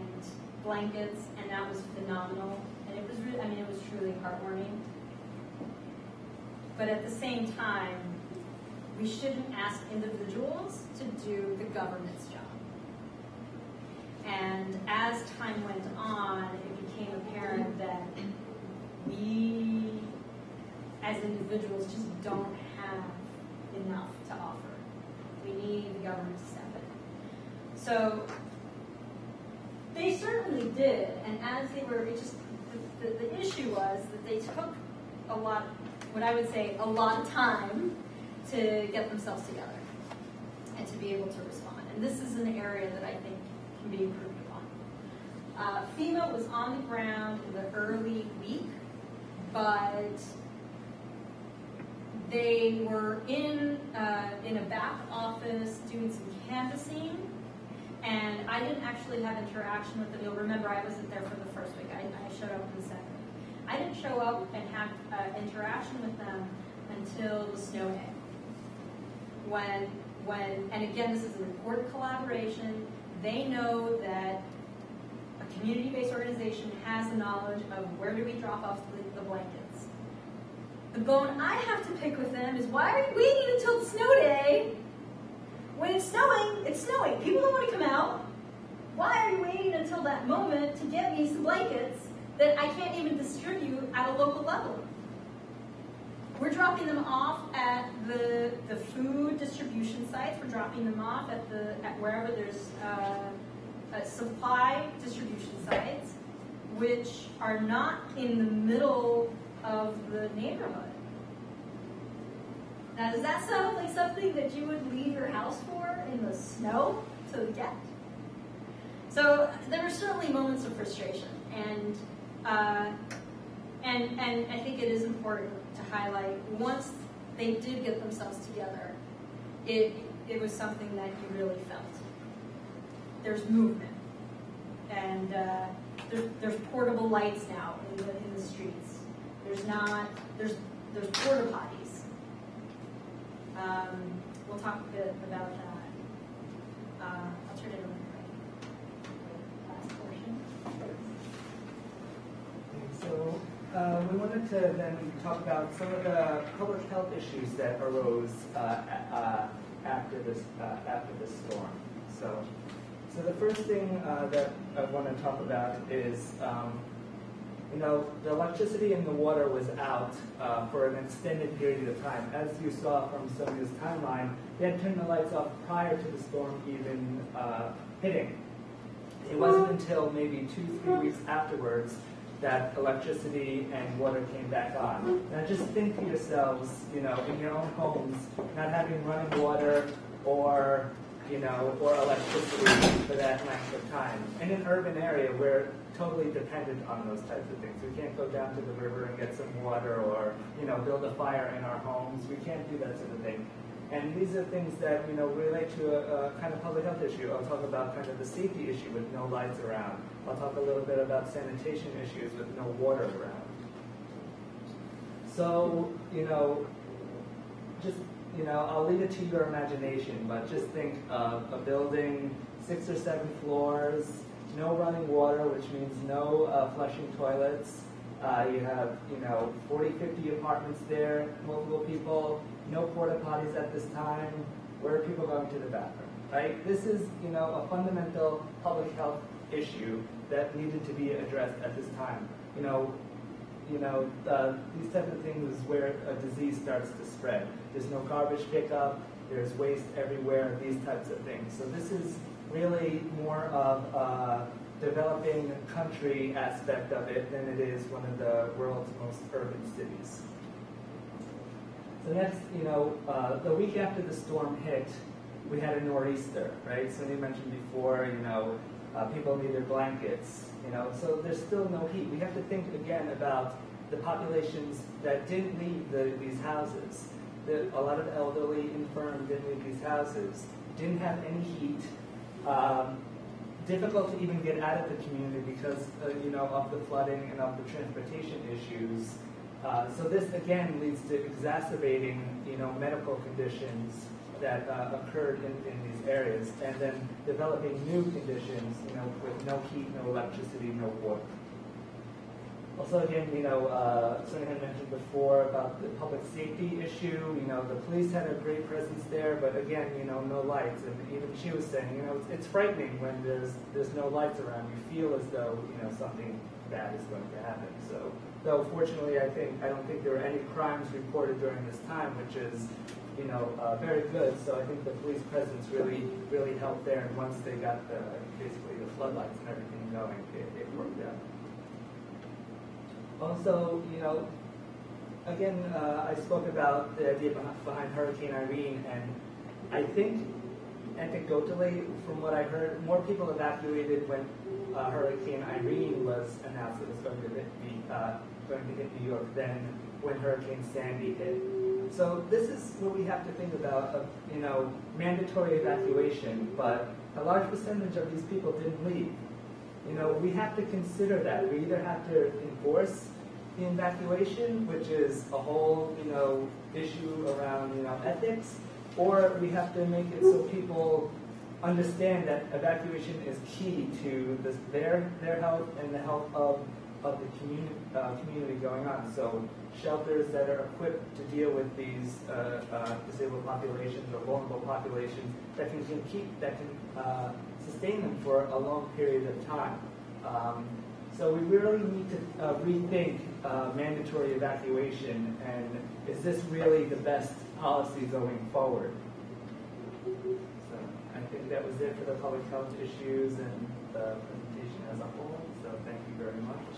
Speaker 3: blankets, and that was phenomenal. And it was really, it was truly heartwarming. But at the same time, we shouldn't ask individuals to do the government's job. And as time went on, it became apparent that we, as individuals, just don't have enough to offer. We need the government to step in. So they certainly did, and as they were, the issue was that they took a lot, what I would say, a lot of time to get themselves together and to be able to respond. And this is an area that I think can be improved upon. FEMA was on the ground in the early week, but they were in a back office doing some canvassing, and I didn't actually have interaction with them. You'll remember I wasn't there for the first week. I showed up in the second week. I didn't show up and have interaction with them until the snow day. And again, this is an important collaboration. They know that a community-based organization has the knowledge of where do we drop off the blankets. The bone I have to pick with them is, why are you waiting until the snow day? When it's snowing, it's snowing. People don't want to come out. Why are you waiting until that moment to get me some blankets that I can't even distribute at a local level? We're dropping them off at the food distribution sites. We're dropping them off at wherever there's supply distribution sites, which are not in the middle of the neighborhood. Now, does that sound like something that you would leave your house for in the snow to get? So there were certainly moments of frustration, and I think it is important to highlight, once they did get themselves together, it was something that you really felt. There's movement, and there's portable lights now in the streets. There's porta potties. We'll talk a bit about that. I'll turn it over to the last portion.
Speaker 2: So we wanted to then talk about some of the public health issues that arose after this storm. So the first thing that I want to talk about is, the electricity and the water was out for an extended period of time. As you saw from Sonia's timeline, they had turned the lights off prior to the storm even hitting. It wasn't until maybe 2-3 weeks afterwards that electricity and water came back on. Now just think to yourselves, in your own homes, not having running water or electricity for that length of time. In an urban area, we're totally dependent on those types of things. We can't go down to the river and get some water, or build a fire in our homes. We can't do that sort of thing. And these are things that relate to a kind of public health issue. I'll talk about kind of the safety issue with no lights around. I'll talk a little bit about sanitation issues with no water around. So, I'll leave it to your imagination, but just think of a building, 6 or 7 floors, no running water, which means no flushing toilets. You have, 40, 50 apartments there, multiple people, no porta potties at this time. Where are people going to the bathroom, right? This is, a fundamental public health issue that needed to be addressed at this time. These types of things is where a disease starts to spread. There's no garbage pickup, there's waste everywhere, these types of things. So this is really more of a developing country aspect of it than it is one of the world's most urban cities. So next, the week after the storm hit, we had a nor'easter, right? So you mentioned before, people needed blankets, so there's still no heat. We have to think again about the populations that didn't leave these houses. A lot of elderly, infirm didn't leave these houses, didn't have any heat, difficult to even get out of the community because, of the flooding and of the transportation issues. So this again leads to exacerbating, medical conditions that occurred in these areas, and then developing new conditions, with no heat, no electricity, no water. Also, again, Sonia had mentioned before about the public safety issue. The police had a great presence there, but again, no lights. And even she was saying, it's frightening when there's no lights around. You feel as though, something bad is going to happen. So, though fortunately, I don't think there were any crimes reported during this time, which is, very good. So I think the police presence really helped there. And once they got basically the floodlights and everything going, it worked out. Also, again, I spoke about the idea behind Hurricane Irene, and I think anecdotally, from what I heard, more people evacuated when Hurricane Irene was announced it was going to hit New York than when Hurricane Sandy hit. So this is what we have to think about, mandatory evacuation, but a large percentage of these people didn't leave. We have to consider that. We either have to enforce the evacuation, which is a whole, issue around, ethics, or we have to make it so people understand that evacuation is key to their health and the health of the community going on. So shelters that are equipped to deal with these disabled populations or vulnerable populations that can sustain them for a long period of time. So we really need to rethink mandatory evacuation, and is this really the best policy going forward? So I think that was it for the public health issues and the presentation as a whole. So thank you very much.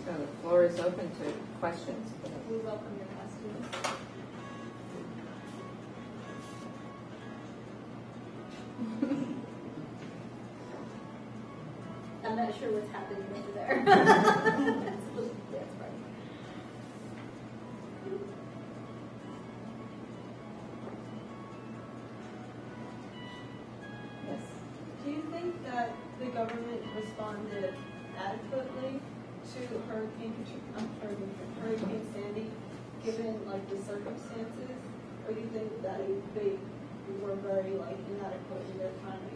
Speaker 1: So the floor is open to questions.
Speaker 5: We welcome your questions. I'm not sure what's happening over there. That's a little dance party.
Speaker 1: Yes.
Speaker 5: Do you think that the government responded adequately to Hurricane Sandy, given the circumstances, or do you think that they were very inadequate in their timing?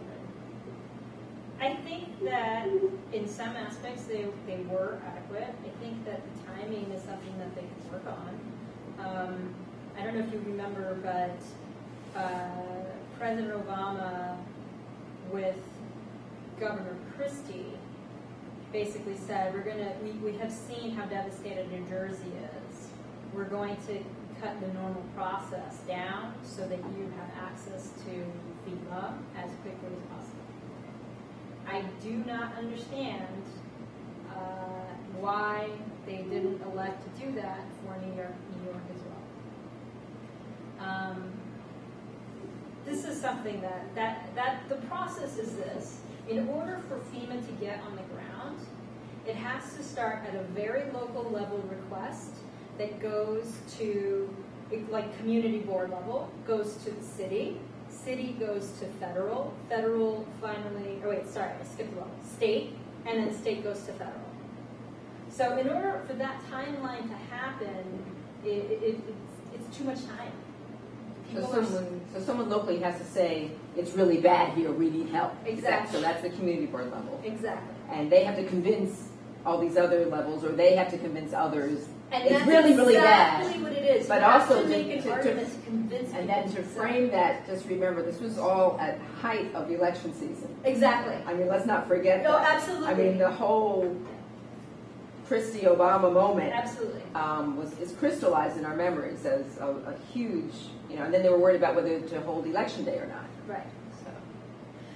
Speaker 3: I think that in some aspects they were adequate. I think that the timing is something that they can work on. I don't know if you remember, but President Obama with Governor Christie basically said, we have seen how devastated New Jersey is. We're going to cut the normal process down so that you have access to FEMA as quickly as possible. I do not understand why they didn't elect to do that for New York as well. This is something that the process is this. In order for FEMA to get on the ground, it has to start at a very local level request that goes to, community board level, goes to the city goes to federal finally, I skipped a level, state, and then state goes to federal. So in order for that timeline to happen, it's too much time.
Speaker 1: So someone locally has to say, it's really bad here, we need help.
Speaker 3: Exactly.
Speaker 1: So that's the community board level.
Speaker 3: Exactly.
Speaker 1: And they have to convince all these other levels, or they have to convince others.
Speaker 3: And
Speaker 1: it's
Speaker 3: that's
Speaker 1: really, really bad.
Speaker 3: Exactly what it is.
Speaker 1: But
Speaker 3: you
Speaker 1: also
Speaker 3: have to make an argument to convince people.
Speaker 1: And then to frame that, just remember, this was all at height of the election season.
Speaker 3: Exactly.
Speaker 1: I mean, let's not forget
Speaker 3: No,
Speaker 1: that.
Speaker 3: absolutely.
Speaker 1: I mean, the whole Christie-Obama moment
Speaker 3: Absolutely.
Speaker 1: is crystallized in our memories as a huge, and then they were worried about whether to hold election day or not.
Speaker 3: Right.
Speaker 1: So.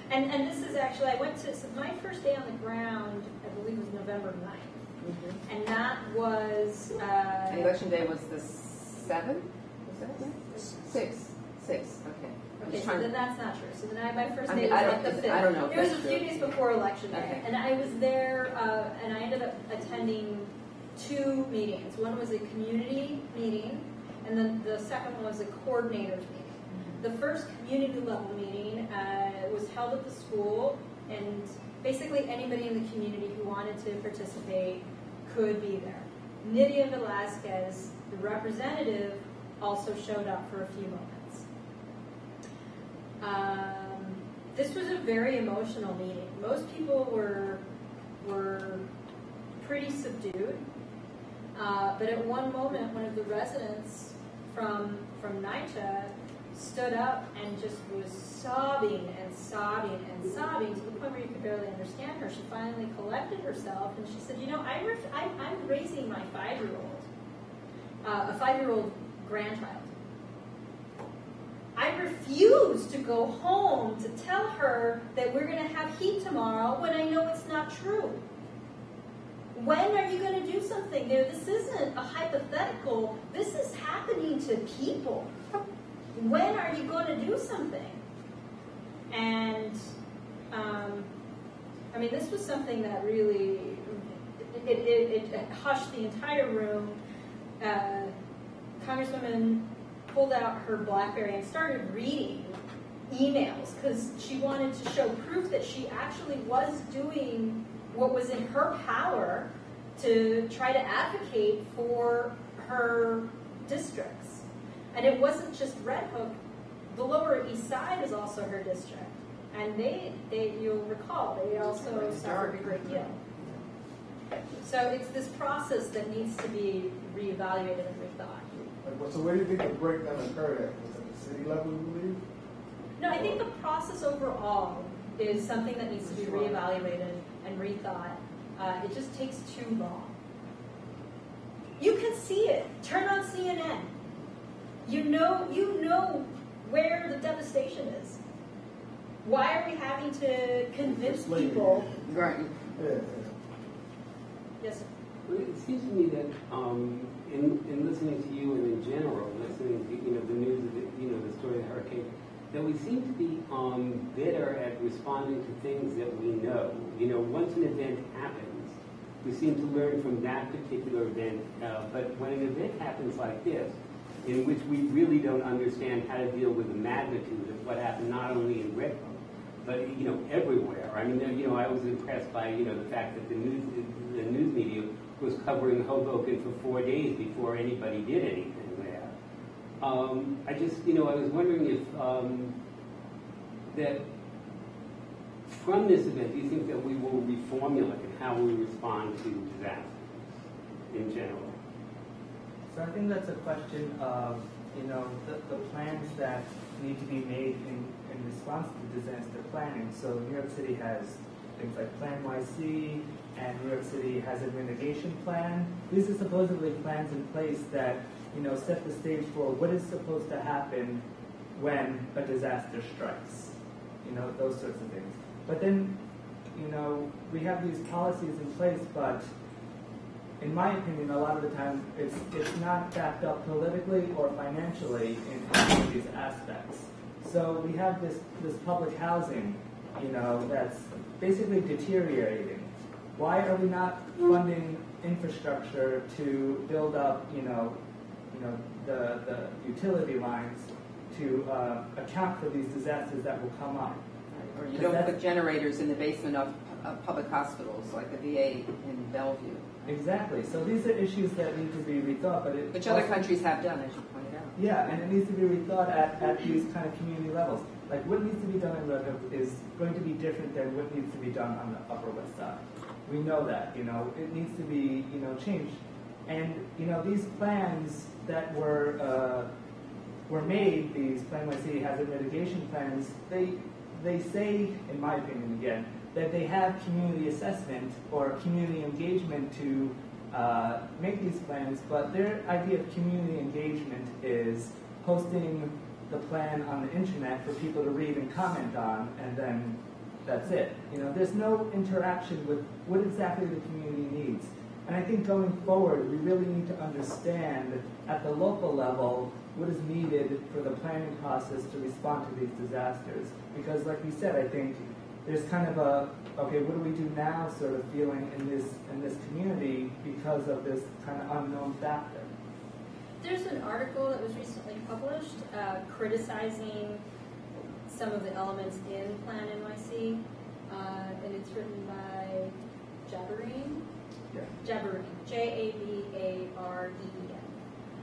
Speaker 3: And this is actually, so my first day on the ground, I believe, was November 9th.
Speaker 1: Mm-hmm.
Speaker 3: And that was...
Speaker 1: And election day was the 7th? Was that right? 6th. Okay.
Speaker 3: Okay, so then that's not true. So then my first
Speaker 1: I
Speaker 3: day
Speaker 1: mean,
Speaker 3: was
Speaker 1: I
Speaker 3: like the
Speaker 1: don't-
Speaker 3: 5th.
Speaker 1: I don't know if
Speaker 3: It was a
Speaker 1: that's
Speaker 3: few
Speaker 1: true.
Speaker 3: days before election day.
Speaker 1: Okay.
Speaker 3: And I was there, and I ended up attending 2 meetings. One was a community meeting, and then the second one was a coordinators meeting. The first community level meeting was held at the school, and basically anybody in the community who wanted to participate could be there. Nydia Velasquez, the representative, also showed up for a few moments. This was a very emotional meeting. Most people were pretty subdued. But at one moment, one of the residents from NYCHA stood up and just was sobbing and sobbing and sobbing to the point where you could barely understand her. She finally collected herself and she said, you know, I'm raising my 5-year-old, a 5-year-old grandchild. I refuse to go home to tell her that we're going to have heat tomorrow when I know it's not true. When are you going to do something? This isn't a hypothetical. This is happening to people. When are you going to do something? And, I mean, this was something that really, it hushed the entire room. Congresswoman pulled out her BlackBerry and started reading emails because she wanted to show proof that she actually was doing what was in her power to try to advocate for her districts. And it wasn't just Red Hook. The Lower East Side is also her district. And you'll recall, they also suffered a great deal. So it's this process that needs to be reevaluated and rethought.
Speaker 6: So where do you think the breakdown occurred at? Was it at the city level, you believe?
Speaker 3: No, I think the process overall is something that needs to be reevaluated and rethought. It just takes too long. You can see it. Turn on CNN. You know where the devastation is. Why are we having to convince people?
Speaker 1: Right.
Speaker 6: Yeah.
Speaker 3: Yes, sir.
Speaker 7: Well, it seems to me that in listening to you and in general, listening to the news of the story of the hurricane, that we seem to be better at responding to things that we know. Once an event happens, we seem to learn from that particular event. But when an event happens like this, in which we really don't understand how to deal with the magnitude of what happened, not only in Red Hook, but everywhere. I mean, I was impressed by the fact that the news media was covering Hoboken for 4 days before anybody did anything there. I just, I was wondering if that from this event, do you think that we will reformulate how we respond to disasters in general?
Speaker 2: So I think that's a question of, the plans that need to be made in response to disaster planning. So New York City has things like Plan YC, and New York City has a mitigation plan. These are supposedly plans in place that, set the stage for what is supposed to happen when a disaster strikes. Those sorts of things. But then, we have these policies in place, but in my opinion, a lot of the time, it's not backed up politically or financially in any of these aspects. So we have this public housing, that's basically deteriorating. Why are we not funding infrastructure to build up, the utility lines to account for these disasters that will come up?
Speaker 1: Or you don't put generators in the basement of public hospitals like the VA in Bellevue.
Speaker 2: Exactly. So these are issues that need to be rethought, but
Speaker 1: which other countries have done, as you pointed out.
Speaker 2: Yeah, and it needs to be rethought at these kind of community levels. Like what needs to be done in Red Hook is going to be different than what needs to be done on the Upper West Side. We know that, it needs to be, changed. And, these plans that were made, these Plan YC hazard mitigation plans, they say, in my opinion again, that they have community assessment or community engagement to make these plans, but their idea of community engagement is posting the plan on the internet for people to read and comment on, and then that's it. There's no interaction with what exactly the community needs. And I think going forward, we really need to understand at the local level what is needed for the planning process to respond to these disasters. Because like we said, I think there's kind of a, okay, what do we do now sort of feeling in this community because of this kind of unknown factor.
Speaker 3: There's an article that was recently published criticizing some of the elements in Plan NYC, and it's written by Jabarine.
Speaker 2: Yeah.
Speaker 3: Jabarine, Jabareen.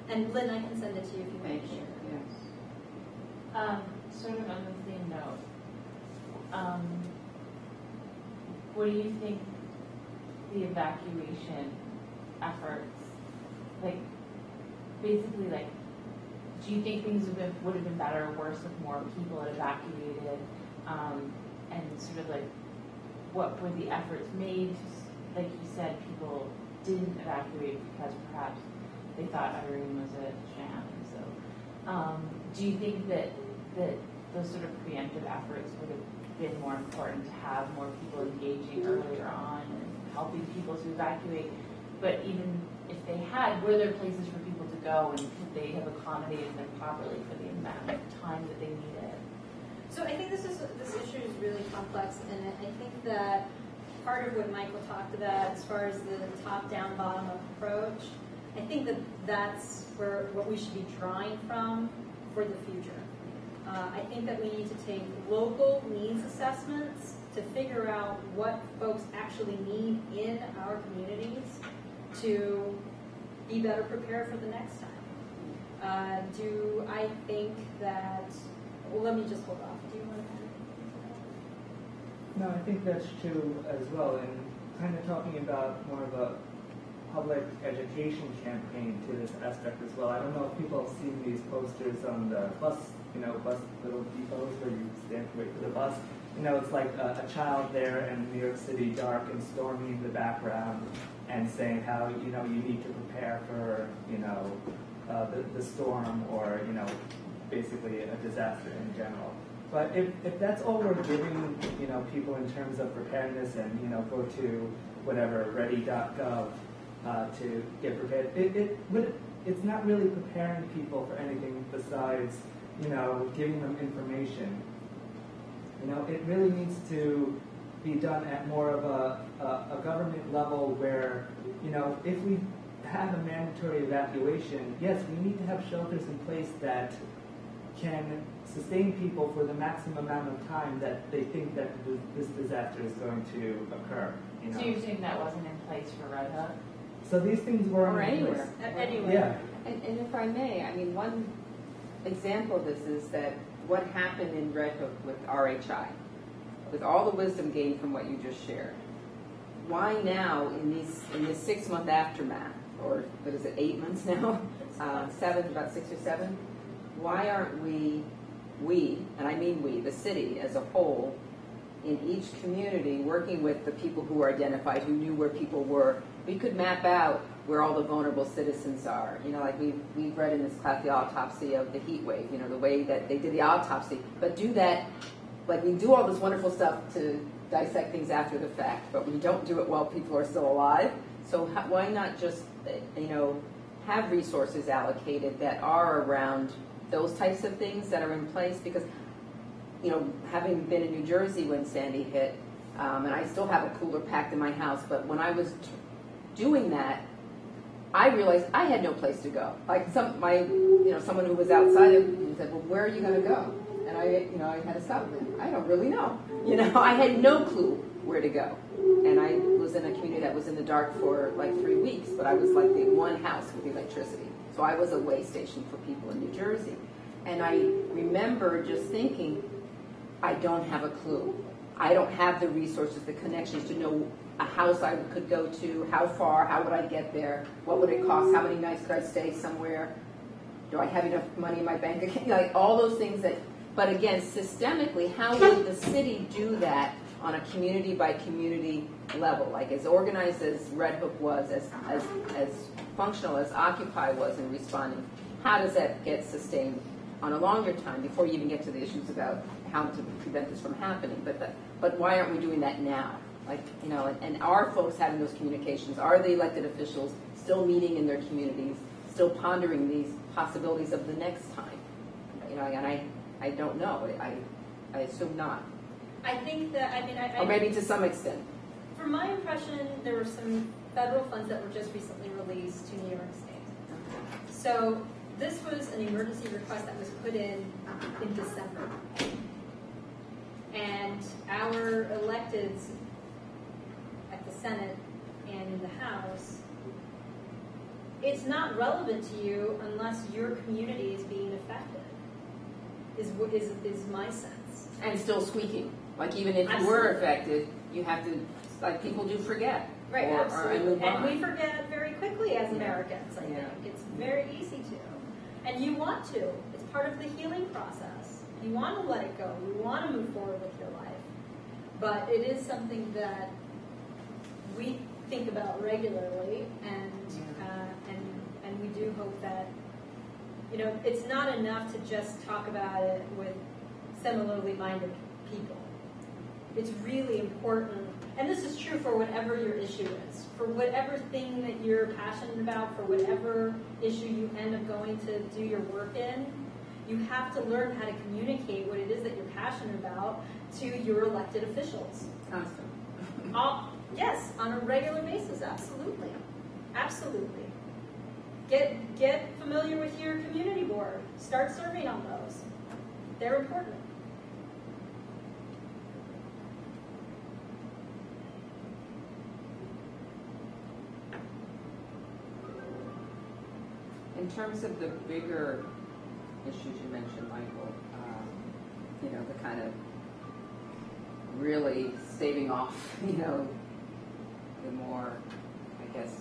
Speaker 3: And Lynn, I can send it to you if you want
Speaker 1: Thank
Speaker 3: to
Speaker 1: you.
Speaker 3: share.
Speaker 1: Yes.
Speaker 8: Sort of on the same note, what do you think the evacuation efforts, like, basically, like, do you think things would have been better or worse if more people had evacuated? And sort of like, what were the efforts made? Like you said, people didn't evacuate because perhaps they thought Irene was a sham. So, do you think that those sort of preemptive efforts would have been more important to have more people engaging earlier on and helping people to evacuate? But even if they had, were there places for people to go, and could they have accommodated them properly for the amount of time that they needed?
Speaker 3: So I think this issue is really complex, and I think that part of what Michael talked about as far as the top-down, bottom-up approach, I think that that's what we should be drawing from for the future. I think that we need to take local needs assessments to figure out what folks actually need in our communities to be better prepared for the next time. Do I think that, well, let me just hold off. Do you want to add anything to that?
Speaker 2: No, I think that's true as well, and kind of talking about more of a public education campaign to this aspect as well. I don't know if people have seen these posters on the bus, bus little depots where you stand to wait for the bus. It's like a child there in New York City, dark and stormy in the background, and saying how, you need to prepare for, the storm or, basically a disaster in general. But if that's all we're giving, people in terms of preparedness and, go to whatever, ready.gov to get prepared, it's not really preparing people for anything besides, giving them information. It really needs to be done at more of a government level where, if we have a mandatory evacuation, yes, we need to have shelters in place that can sustain people for the maximum amount of time that they think that this disaster is going to occur.
Speaker 8: So you're saying that wasn't in place for Red Hook?
Speaker 2: So these things were
Speaker 1: Or
Speaker 2: in place.
Speaker 3: Anyway.
Speaker 2: Yeah.
Speaker 1: And if I may, one example of this is that what happened in Red Hook with RHI, with all the wisdom gained from what you just shared. Why now, in this 6-month aftermath, or what is it, 8 months now? 7, about 6 or 7. Why aren't we, and I mean we, the city as a whole, in each community, working with the people who were identified, who knew where people were? We could map out where all the vulnerable citizens are. Like we've read in this class the autopsy of the heat wave, the way that they did the autopsy. But do that, like we do all this wonderful stuff to dissect things after the fact, but we don't do it while people are still alive. So why not just, have resources allocated that are around those types of things that are in place? Because, having been in New Jersey when Sandy hit, and I still have a cooler packed in my house, but when I was doing that, I realized I had no place to go. Like someone who was outside of me said, "Well, where are you going to go?" And I had to stop them. I don't really know. I had no clue where to go. And I was in a community that was in the dark for like 3 weeks, but I was like the one house with electricity. So I was a way station for people in New Jersey. And I remember just thinking, I don't have a clue. I don't have the resources, the connections to know a house I could go to, how far, how would I get there, what would it cost, how many nights could I stay somewhere, do I have enough money in my bank account, like all those things that, but again, systemically, how would the city do that on a community by community level, like as organized as Red Hook was, as functional as Occupy was in responding? How does that get sustained on a longer time before you even get to the issues about how to prevent this from happening? But why aren't we doing that now? Like, and are folks having those communications? Are the elected officials still meeting in their communities, still pondering these possibilities of the next time? And I don't know. I assume not.
Speaker 3: I think that,
Speaker 1: or maybe to some extent.
Speaker 3: From my impression, there were some federal funds that were just recently released to New York State. So this was an emergency request that was put in December. And our electeds at the Senate and in the House, it's not relevant to you unless your community is being affected, is my sense.
Speaker 1: And still squeaking. Like even if you were affected, you have to, like people do forget.
Speaker 3: Right,
Speaker 1: or
Speaker 3: absolutely.
Speaker 1: move
Speaker 3: And
Speaker 1: on.
Speaker 3: we forget very quickly as Americans, I
Speaker 1: Yeah.
Speaker 3: think. It's very easy to. And you want to. It's part of the healing process. You want to let it go. You want to move forward with your life. But it is something that we think about regularly, and we do hope that, it's not enough to just talk about it with similarly minded people. It's really important, and this is true for whatever your issue is, for whatever thing that you're passionate about, for whatever issue you end up going to do your work in, you have to learn how to communicate what it is that you're passionate about to your elected officials.
Speaker 1: Constant.
Speaker 3: Yes, on a regular basis, absolutely. Absolutely. Get familiar with your community board. Start serving on those. They're important.
Speaker 1: In terms of the bigger issues you mentioned, Michael, the kind of really staving off, the more, I guess,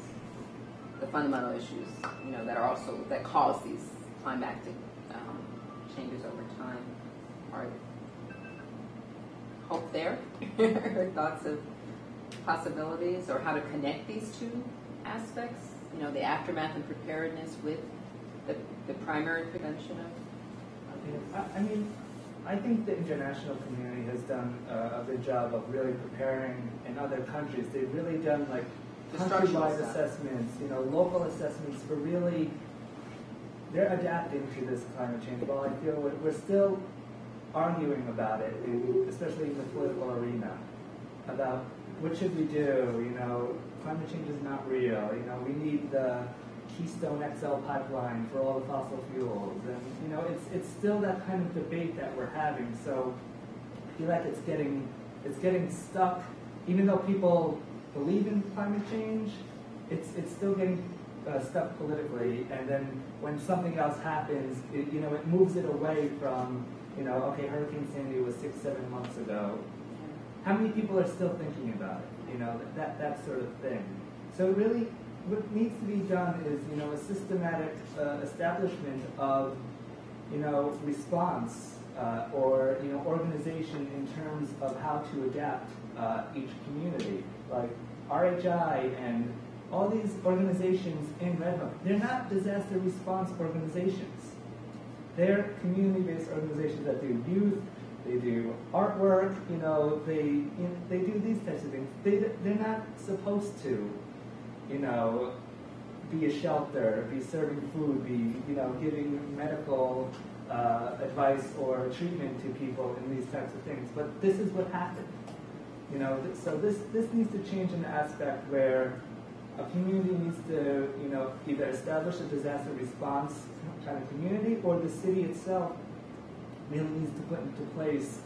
Speaker 1: the fundamental issues, that cause these climactic changes over time. Are hope there? Or thoughts of possibilities, or how to connect these two aspects? The aftermath and preparedness with the primary prevention of.
Speaker 2: I think the international community has done a good job of really preparing in other countries. They've really done like countrywide assessments, local assessments for really, they're adapting to this climate change. While I feel we're still arguing about it, especially in the political arena, about what should we do, climate change is not real, we need the Keystone XL pipeline for all the fossil fuels, and it's still that kind of debate that we're having. So I feel like it's getting stuck, even though people believe in climate change, it's still getting stuck politically. And then when something else happens, it moves it away from okay, Hurricane Sandy was 6-7 months ago. How many people are still thinking about it? That sort of thing. So really, what needs to be done is, a systematic establishment of, response or, organization in terms of how to adapt each community. Like RHI and all these organizations in Red Hook, they're not disaster response organizations. They're community-based organizations that do youth, they do artwork, they do these types of things. They're not supposed to, be a shelter, be serving food, be, giving medical advice or treatment to people in these types of things. But this is what happened. So this needs to change in the aspect where a community needs to, either establish a disaster response kind of community, or the city itself really needs to put into place,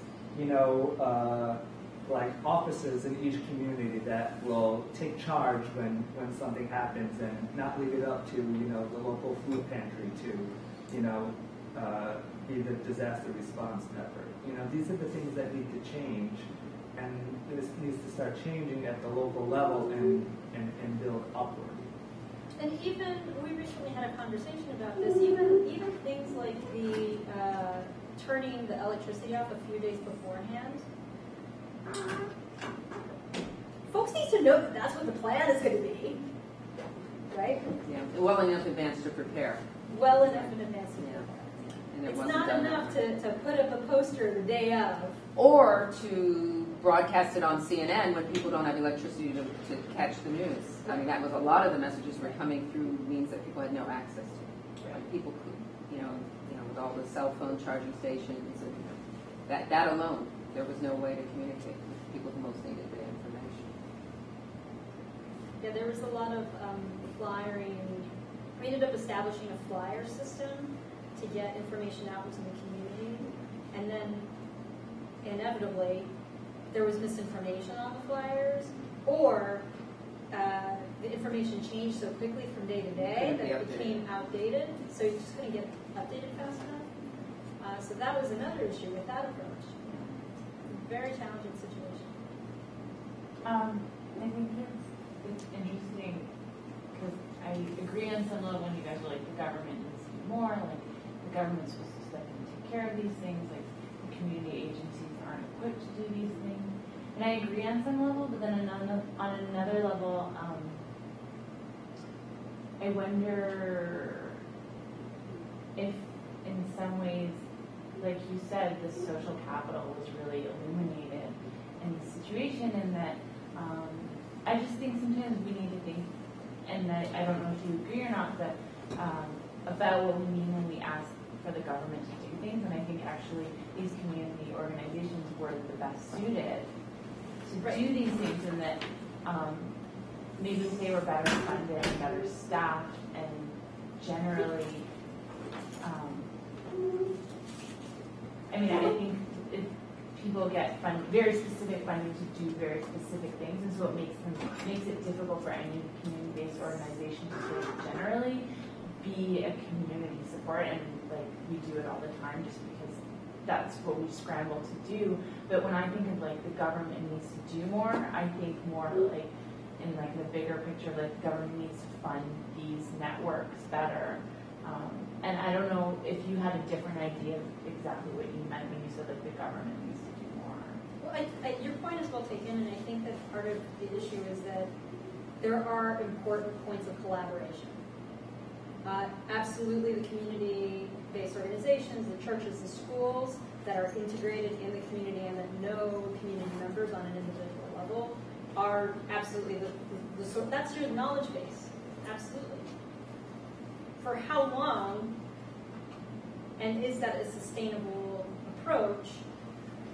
Speaker 2: like officers in each community that will take charge when something happens, and not leave it up to the local food pantry to be the disaster response effort. These are the things that need to change, and this needs to start changing at the local level and build upward.
Speaker 3: And even we recently had a conversation about this. Even things like the turning the electricity off a few days beforehand. Folks need to know that that's what the plan is going to be, right?
Speaker 1: Yeah, well enough in advance to prepare.
Speaker 3: Well enough in advance to prepare.
Speaker 1: And it
Speaker 3: It's
Speaker 1: wasn't
Speaker 3: not
Speaker 1: done
Speaker 3: enough
Speaker 1: that way.
Speaker 3: to put up a poster the day of.
Speaker 1: Or to broadcast it on CNN when people don't have electricity to catch the news. I mean, that was a lot of the messages were coming through means that people had no access to. Like people could, with all the cell phone charging stations and that alone, there was no way to communicate with people who most needed the information.
Speaker 3: Yeah, there was a lot of flyering. We ended up establishing a flyer system to get information out into the community, and then inevitably there was misinformation on the flyers, or the information changed so quickly from day to day that it became outdated, so you just couldn't get updated fast enough. So that was another issue with that approach. very challenging situation.
Speaker 8: I think it's interesting because I agree on some level when you guys are like the government needs to do more, like the government's supposed to step in and take care of these things, like the community agencies aren't equipped to do these things. And I agree on some level, but then on another level, I wonder if in some ways, like you said, the social capital was really illuminated in the situation, and that I just think sometimes we need to think, and I don't know if you agree or not, but about what we mean when we ask for the government to do things, and I think actually these community organizations were the best suited to do these things, and that maybe they were better funded and better staffed, and generally, I mean, I think if people get very specific funding to do very specific things, and so it makes it difficult for any community-based organization to sort of generally be a community support, and like we do it all the time just because that's what we scramble to do. But when I think of like the government needs to do more, I think more like in like the bigger picture, like the government needs to fund these networks better. And I don't know if you had a different idea of exactly what you meant when you said like the government needs to do more.
Speaker 3: Well, your point is well taken, and I think that part of the issue is that there are important points of collaboration. Absolutely, the community-based organizations, the churches, the schools that are integrated in the community and that know community members on an individual level are absolutely that's your knowledge base. Absolutely. For how long, and is that a sustainable approach,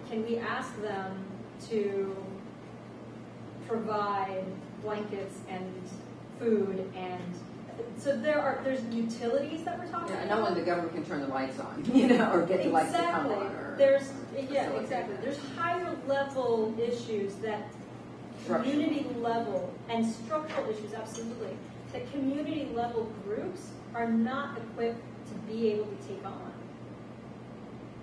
Speaker 3: can we ask them to provide blankets and food, and so there's utilities that we're talking
Speaker 1: Yeah,
Speaker 3: about?
Speaker 1: not when the government can turn the lights on, or get the lights to come on. Or
Speaker 3: Exactly. There's higher level issues that community level and structural issues, absolutely, that community level groups are not equipped to be able to take on.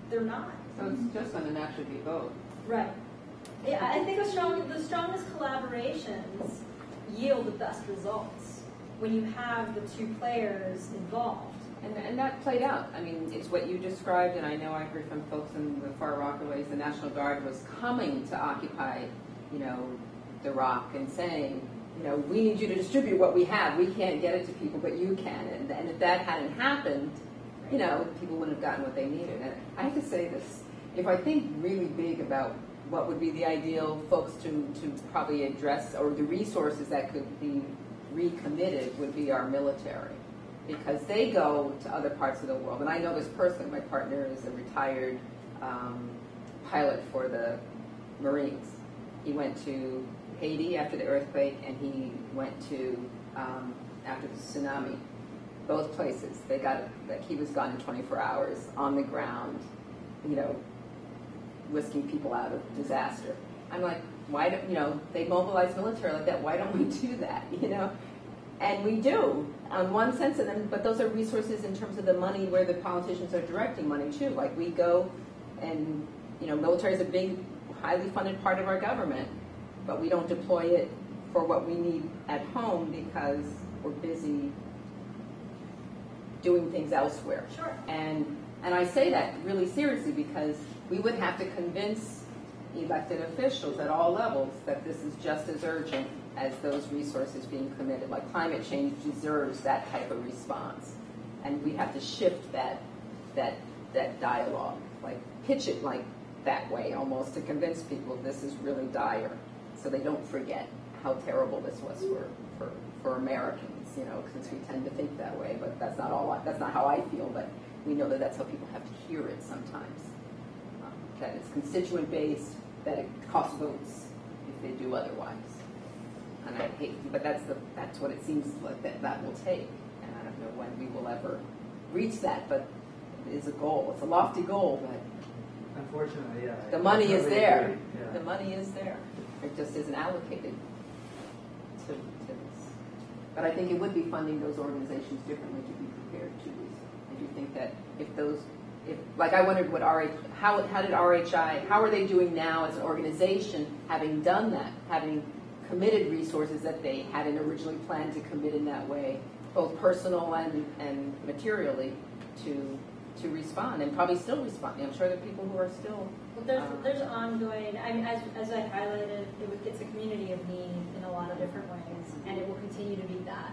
Speaker 3: They're not.
Speaker 1: So it's just going to naturally be both.
Speaker 3: Right. Yeah, I think the strongest collaborations yield the best results when you have the two players involved.
Speaker 1: And that played out. I mean, it's what you described, and I know I heard from folks in the far Rockaways, the National Guard was coming to occupy, the Rock and saying, we need you to distribute what we have. We can't get it to people, but you can. And if that hadn't happened, people wouldn't have gotten what they needed. And I have to say this, if I think really big about what would be the ideal folks to probably address, or the resources that could be recommitted, would be our military. Because they go to other parts of the world. And I know this personally. My partner is a retired pilot for the Marines. He went to Haiti after the earthquake, and he went to after the tsunami. Both places, they got he was gone in 24 hours on the ground, whisking people out of disaster. I'm like, why don't they mobilize military like that? Why don't we do that? And we do, in one sense, but those are resources in terms of the money where the politicians are directing money too. Like we go, and military is a big, highly funded part of our government, but we don't deploy it for what we need at home because we're busy doing things elsewhere.
Speaker 3: Sure.
Speaker 1: And I say that really seriously because we would have to convince elected officials at all levels that this is just as urgent as those resources being committed. Like climate change deserves that type of response. And we have to shift that dialogue, like pitch it like that way almost to convince people this is really dire, so they don't forget how terrible this was for Americans, since we tend to think that way, but that's not how I feel, but we know that that's how people have to hear it sometimes. That it's constituent based, that it costs votes if they do otherwise. And I hate, but that's what it seems like that will take. And I don't know when we will ever reach that, but it is a goal. It's a lofty goal, but
Speaker 2: unfortunately, yeah.
Speaker 1: the money is there.
Speaker 2: Agree. Yeah.
Speaker 1: The money is there. It just isn't allocated to this. But I think it would be funding those organizations differently to be prepared to do so. I do think that if like I wondered what how did RHI, how are they doing now as an organization, having done that, having committed resources that they hadn't originally planned to commit in that way, both personal and materially, to respond, and probably still responding. I'm sure there are people who are still.
Speaker 3: Well, there's ongoing. I mean, as I highlighted, it's a community of need in a lot of different ways, and it will continue to be that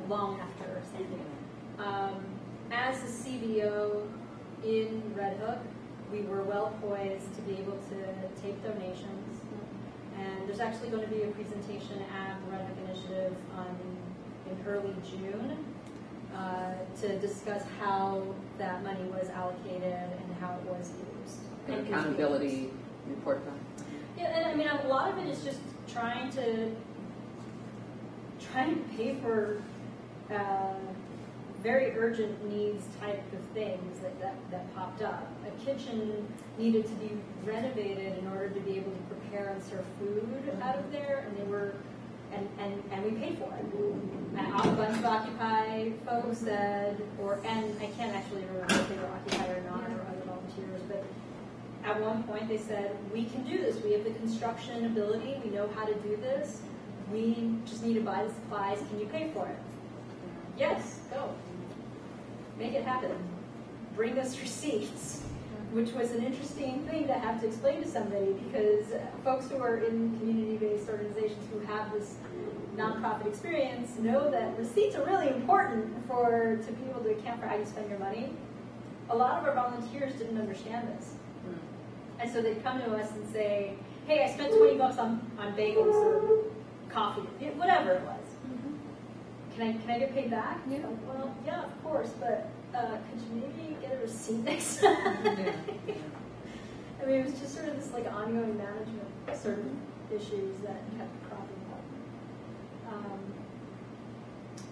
Speaker 3: long after Sandy. As a CBO in Red Hook, we were well poised to be able to take donations, and there's actually going to be a presentation at the Red Hook Initiative in early June to discuss how that money was allocated and how it was used.
Speaker 1: An accountability report done.
Speaker 3: Yeah, and I mean, a lot of it is just trying to pay for very urgent needs type of things that popped up. A kitchen needed to be renovated in order to be able to prepare and serve food out of there, and they were, and we paid for it. And a bunch of Occupy folks said, and I can't actually remember if they were Occupy or not, or other volunteers, but at one point they said, we can do this. We have the construction ability. We know how to do this. We just need to buy the supplies. Can you pay for it? Yes, go. Make it happen. Bring us receipts, which was an interesting thing to have to explain to somebody, because folks who are in community-based organizations who have this nonprofit experience know that receipts are really important to be able to account for how you spend your money. A lot of our volunteers didn't understand this. And so they'd come to us and say, hey, I spent $20 on bagels or coffee, whatever it was. Can I get paid back? Yeah. Well, yeah, of course, but could you maybe get a receipt next time? I mean, it was just sort of this like ongoing management sort of issues that kept cropping up.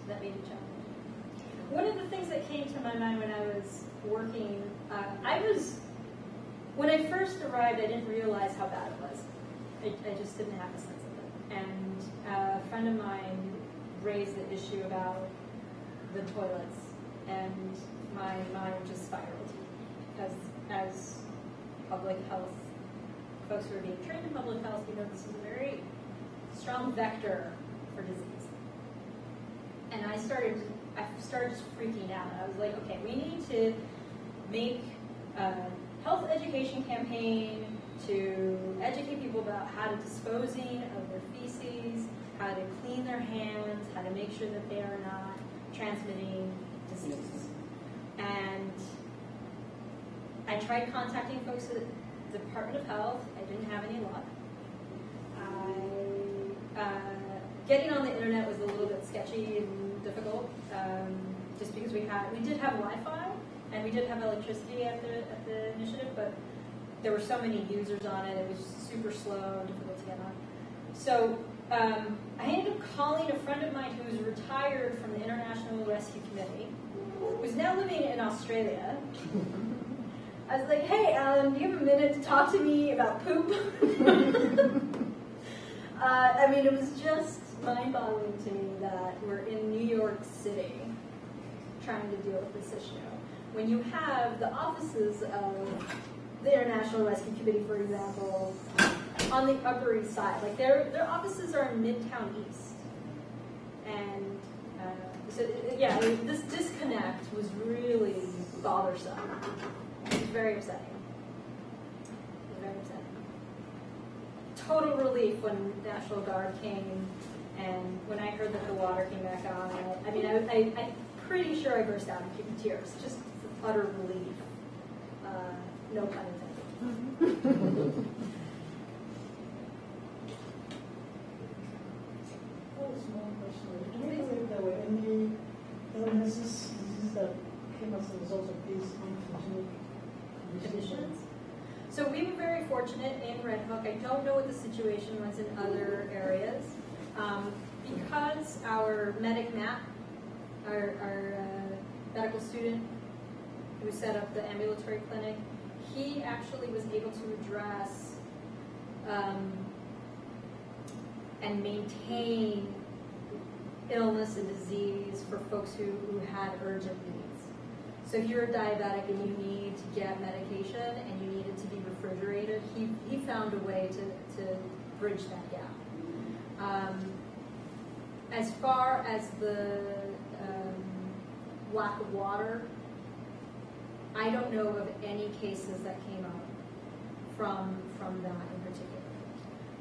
Speaker 3: That made it challenging. One of the things that came to my mind when I was working, when I first arrived, I didn't realize how bad it was. I just didn't have a sense of it. And a friend of mine raised the issue about the toilets, and my mind just spiraled. Because as public health, folks who are being trained in public health, you know this is a very strong vector for disease. And I started just freaking out. I was like, okay, we need to make a health education campaign to educate people about how to disposing of their feces, how to clean their hands, how to make sure that they are not transmitting disease. And I tried contacting folks at the Department of Health. I didn't have any luck. Getting on the internet was a little bit sketchy and difficult, just because we did have Wi-Fi and we did have electricity at the initiative, but there were so many users on it. It was super slow and difficult to get on. So I ended up calling a friend of mine who was retired from the International Rescue Committee, who's now living in Australia. I was like, hey, Alan, do you have a minute to talk to me about poop? I mean, it was just mind-boggling to me that we're in New York City trying to deal with this issue. When you have the offices of the International Rescue Committee, for example, on the Upper East Side. Like their offices are in Midtown East. And so, yeah, I mean, this disconnect was really bothersome. It was very upsetting. It was very upsetting. Total relief when the National Guard came, and when I heard that the water came back on. I mean, I'm pretty sure I burst out in tears. Just utter relief. No pun intended.
Speaker 9: Oh, small question. Do you believe there were any illnesses, diseases that came as a result of these unfortunate
Speaker 3: Conditions? So we were very fortunate in Red Hook. I don't know what the situation was in other areas. Because our medic Matt, our medical student who set up the ambulatory clinic, he actually was able to address and maintain illness and disease for folks who had urgent needs. So if you're a diabetic and you need to get medication and you need it to be refrigerated, he found a way to bridge that gap. As far as the lack of water, I don't know of any cases that came out from that in particular.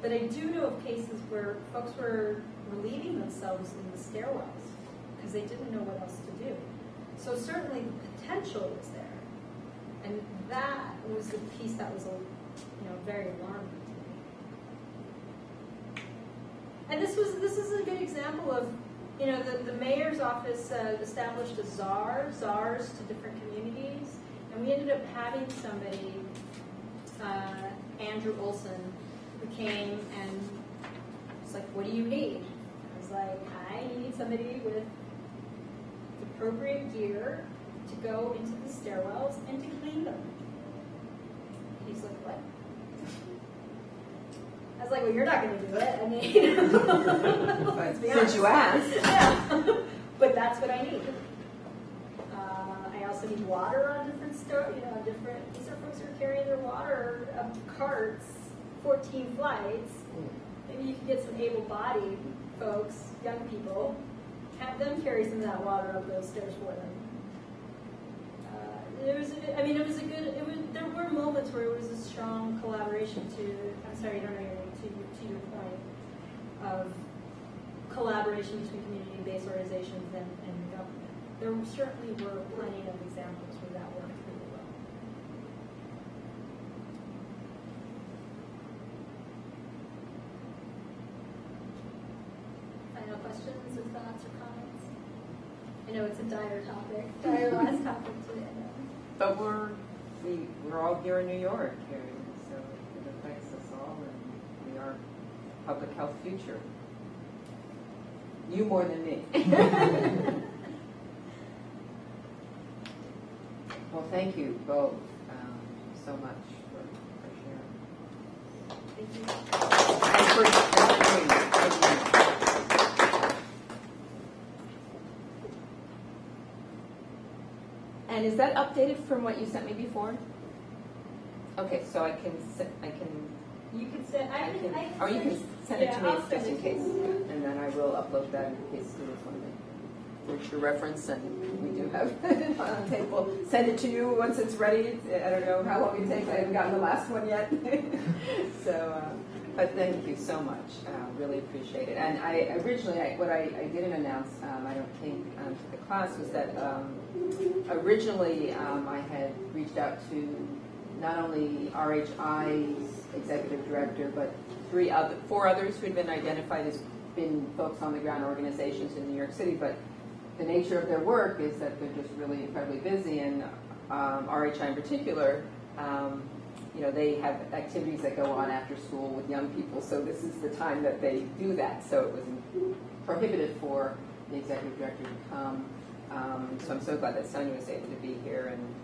Speaker 3: But I do know of cases where folks were relieving themselves in the stairwells because they didn't know what else to do. So certainly the potential was there. And that was the piece that was very alarming to me. And this is a good example of, the mayor's office established czars to different communities, and we ended up having somebody, Andrew Olson, who came and was like, "What do you need?" I was like, "I need somebody with appropriate gear to go into the stairwells and to clean them." He's like, "What?" I was like, "Well, you're not going to do it. I mean, let's be honest."
Speaker 1: Since you asked.
Speaker 3: Yeah. But that's what I need. I also need water on different these are folks who are carrying their water up carts, 14 flights. Maybe you could get some able-bodied folks, young people, have them carry some of that water up those stairs for them. There were moments where it was a strong collaboration I'm sorry, I don't know your name, to your point of collaboration between community-based organizations and the government. There certainly were plenty of examples where that worked really well. Final questions or thoughts or comments? I know it's a dire last topic today.
Speaker 1: But we're all here in New York, so it affects us all, and we are public health future. You more than me. Well, thank you both so much for sharing.
Speaker 3: Thank you.
Speaker 1: And for sharing. And is that updated from what you sent me before? Okay, so I can.
Speaker 3: You can send.
Speaker 1: Or you can send it to me
Speaker 3: I'll
Speaker 1: just
Speaker 3: send
Speaker 1: in
Speaker 3: it to
Speaker 1: case,
Speaker 3: you.
Speaker 1: and then I will upload that in case you just want to for your reference, and we do have it on the table. Send it to you once it's ready. I don't know how long it takes. I haven't gotten the last one yet. So, but thank you so much. Really appreciate it. And what I didn't announce, I don't think to the class, was that originally I had reached out to not only RHI's executive director, but four others who had been identified as being folks on the ground organizations in New York City. But the nature of their work is that they're just really incredibly busy, and RHI in particular, they have activities that go on after school with young people. So this is the time that they do that. So it was prohibited for the executive director to come. So I'm so glad that Sonia was able to be here, and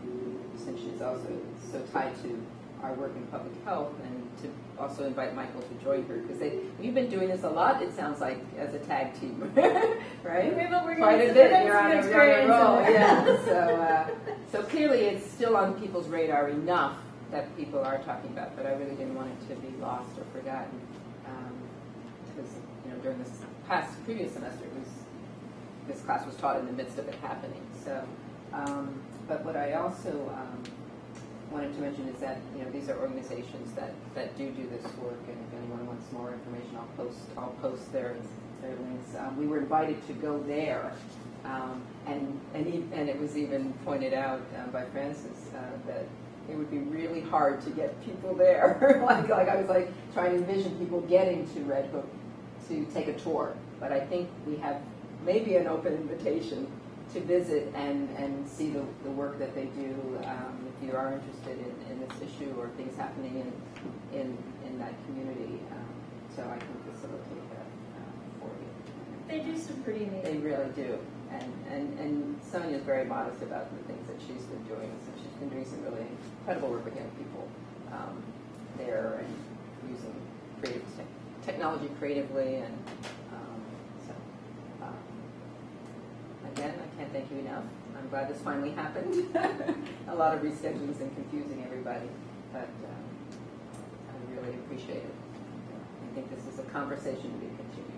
Speaker 1: since she's also so tied to our work in public health, and to also invite Michael to join her, because you've been doing this a lot, it sounds like, as a tag team, right? Quite a bit. You're on a roll, yeah. So clearly it's still on people's radar enough that people are talking about, but I really didn't want it to be lost or forgotten, because during this previous semester, this class was taught in the midst of it happening. So, but what I also wanted to mention is that these are organizations that do this work, and if anyone wants more information, I'll post their links. We were invited to go there, and it was even pointed out by Francis that it would be really hard to get people there. like I was trying to envision people getting to Red Hook to take a tour, but I think we have maybe an open invitation to visit and see the work that they do, if you are interested in this issue or things happening in that community. So I can facilitate that for you.
Speaker 3: They do some pretty amazing.
Speaker 1: They really do. And Sonia's very modest about the things that she's been doing. So she's been doing some really incredible work with young people there, and using technology creatively. And again, I can't thank you enough. I'm glad this finally happened. A lot of reschedulings and confusing everybody, but I really appreciate it. I think this is a conversation to be continued.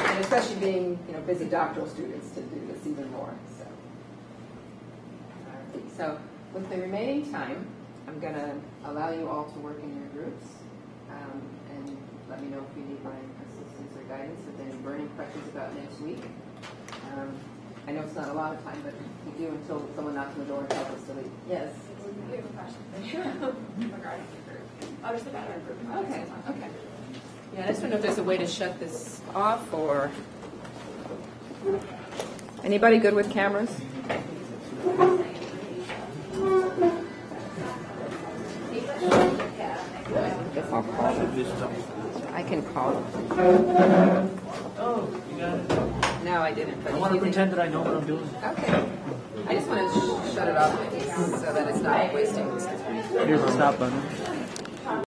Speaker 1: And especially being, busy doctoral students to do this even more. So, all right. So with the remaining time, I'm going to allow you all to work in your groups, and let me know if you need my assistance or guidance. If there are any burning questions about next week. I know it's not a lot of time, but we do until someone knocks on the door and tells us to leave. Yes.
Speaker 10: We have a question.
Speaker 1: Sure.
Speaker 10: Regarding your group. Oh, just about our group.
Speaker 1: Okay. Okay. Yeah, I just don't know if there's a way to shut this off or. Anybody good with cameras? I'll call them. I can call them.
Speaker 2: Oh, you got it.
Speaker 1: No, I didn't. But
Speaker 2: I want to pretend that I know what I'm doing.
Speaker 1: Okay. I just want to shut it off so that it's not wasting.
Speaker 2: Here's the stop button.